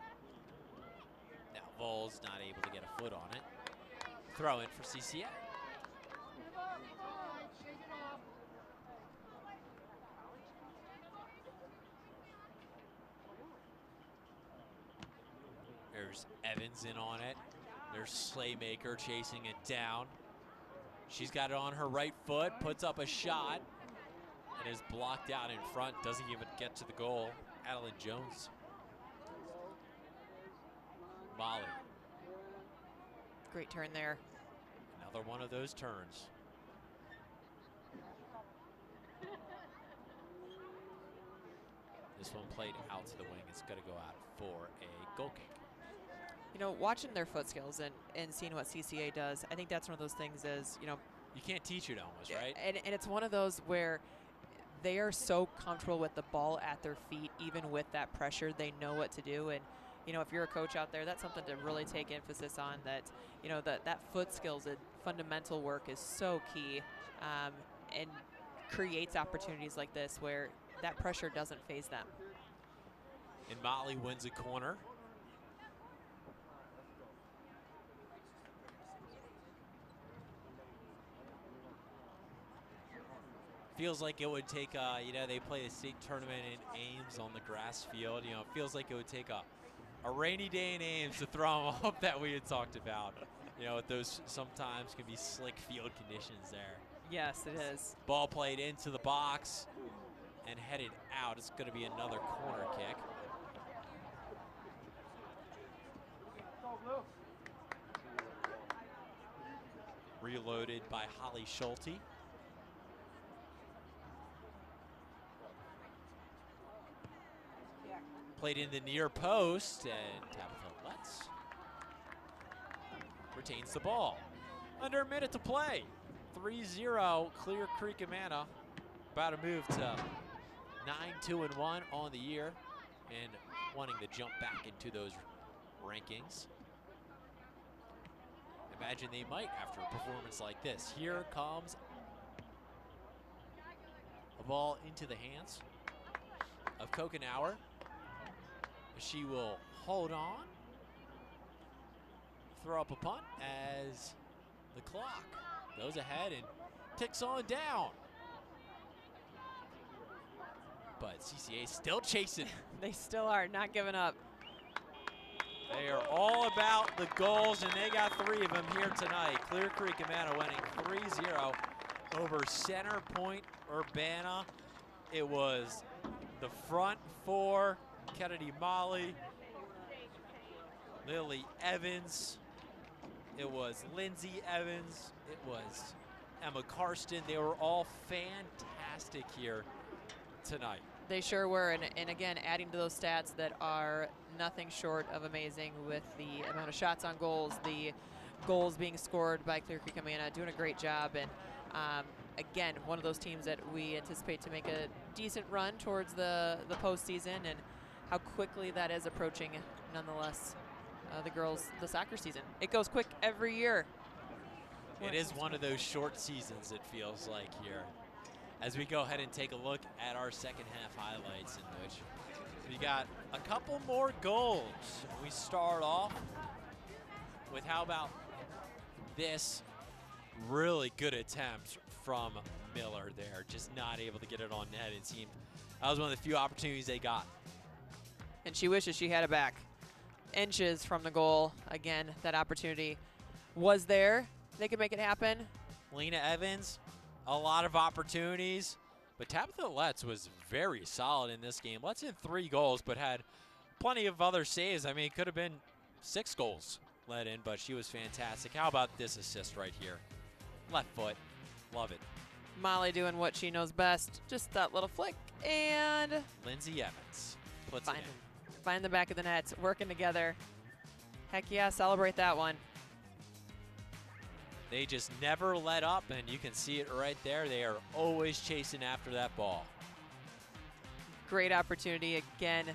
Now Vols not able to get a foot on it. Throw in for CCA. There's Evans in on it. There's Slaymaker chasing it down. She's got it on her right foot, puts up a shot, and is blocked out in front. Doesn't even get to the goal. Adeline Jones. Molly. Great turn there. Another one of those turns. This one played out to the wing. It's going to go out for a goal kick. Watching their foot skills and seeing what CCA does, I think that's one of those things is, You can't teach it almost, right? And it's one of those where they are so comfortable with the ball at their feet, even with that pressure. They know what to do. And, if you're a coach out there, that's something to really take emphasis on, that, that foot skills and fundamental work is so key, and creates opportunities like this where that pressure doesn't phase them. And Motley wins a corner. Feels like it would take, they play a state tournament in Ames on the grass field. It feels like it would take a rainy day in Ames to throw them up that we had talked about. Those sometimes can be slick field conditions there. Yes, it is. Ball played into the box and headed out. It's going to be another corner kick. Reloaded by Holly Schulte. Played in the near post, and Tabitha Letts retains the ball. Under a minute to play. 3-0 Clear Creek Amana. About to move to 9-2-1 on the year and wanting to jump back into those rankings. Imagine they might after a performance like this. Here comes a ball into the hands of Kokenauer. She will hold on, throw up a punt as the clock goes ahead and ticks on down. But CCA still chasing. They still are, not giving up. They are all about the goals, and they got 3 of them here tonight. Clear Creek Amana winning 3-0 over Center Point Urbana. It was the front 4, Kennedy Molly, Lily Evans, it was Lindsay Evans, it was Emma Karsten. They were all fantastic here tonight. They sure were, and again, adding to those stats that are nothing short of amazing with the amount of shots on goals, the goals being scored by Clear Creek Amana, doing a great job. And again, one of those teams that we anticipate to make a decent run towards the postseason, and how quickly that is approaching nonetheless. The soccer season. It goes quick every year. It is one of those short seasons, it feels like here. As we go ahead and take a look at our second half highlights, in which we got a couple more goals. We start off with, how about this really good attempt from Miller there. Just not able to get it on net. It seemed that was one of the few opportunities they got. And she wishes she had it back. Inches from the goal. Again, that opportunity was there. They could make it happen. Lena Evans, a lot of opportunities, but Tabitha Letts was very solid in this game. Letts in 3 goals, but had plenty of other saves. I mean, it could have been 6 goals let in, but she was fantastic. How about this assist right here? Left foot, love it. Molly doing what she knows best. Just that little flick, and Lindsay Evans puts it in. Find the back of the net, working together. Heck yeah, celebrate that one. They just never let up, and you can see it right there. They are always chasing after that ball. Great opportunity again.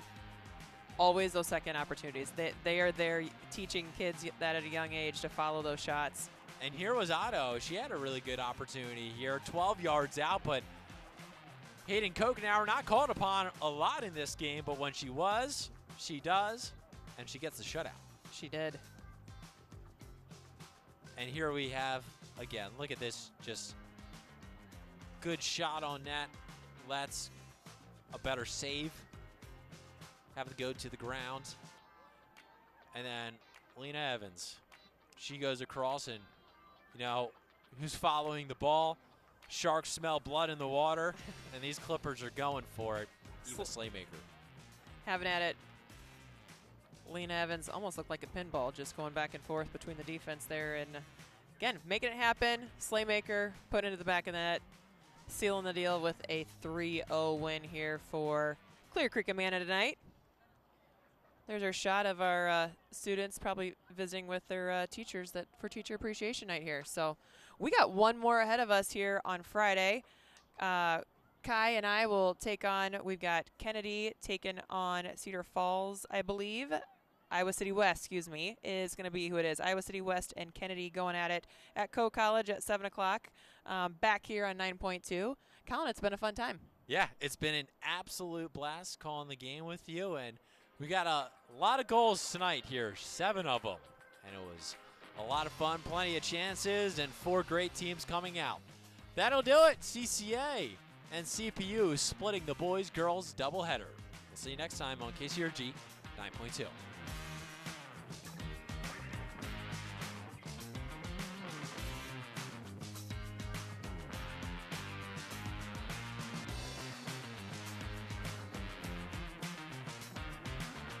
Always those second opportunities. They are there teaching kids that at a young age to follow those shots. And here was Otto. She had a really good opportunity here, 12 yards out, but Hayden Kokenauer not called upon a lot in this game, but when she was, she does, and she gets the shutout. She did. And here we have, again, look at this, just good shot on net. Let's a better save. Have to go to the ground. And then Lena Evans, she goes across, and, you know, who's following the ball? Sharks smell blood in the water, and these Clippers are going for it. Eva Slaymaker. Having at it. Lena Evans almost looked like a pinball, just going back and forth between the defense there. And again, making it happen. Slaymaker put into the back of the net, sealing the deal with a 3-0 win here for Clear Creek Amana tonight. There's our shot of our students probably visiting with their teachers for Teacher Appreciation Night here. So we got one more ahead of us here on Friday. Kai and I will take on, we've got Kennedy taking on Cedar Falls, I believe. Iowa City West, excuse me, is going to be who it is. Iowa City West and Kennedy going at it at Coe College at 7 o'clock. Back here on 9.2. Colin, it's been a fun time. Yeah, it's been an absolute blast calling the game with you, and we got a lot of goals tonight here, 7 of them. And it was a lot of fun, plenty of chances, and 4 great teams coming out. That'll do it. CCA and CPU splitting the boys-girls doubleheader. We'll see you next time on KCRG 9.2.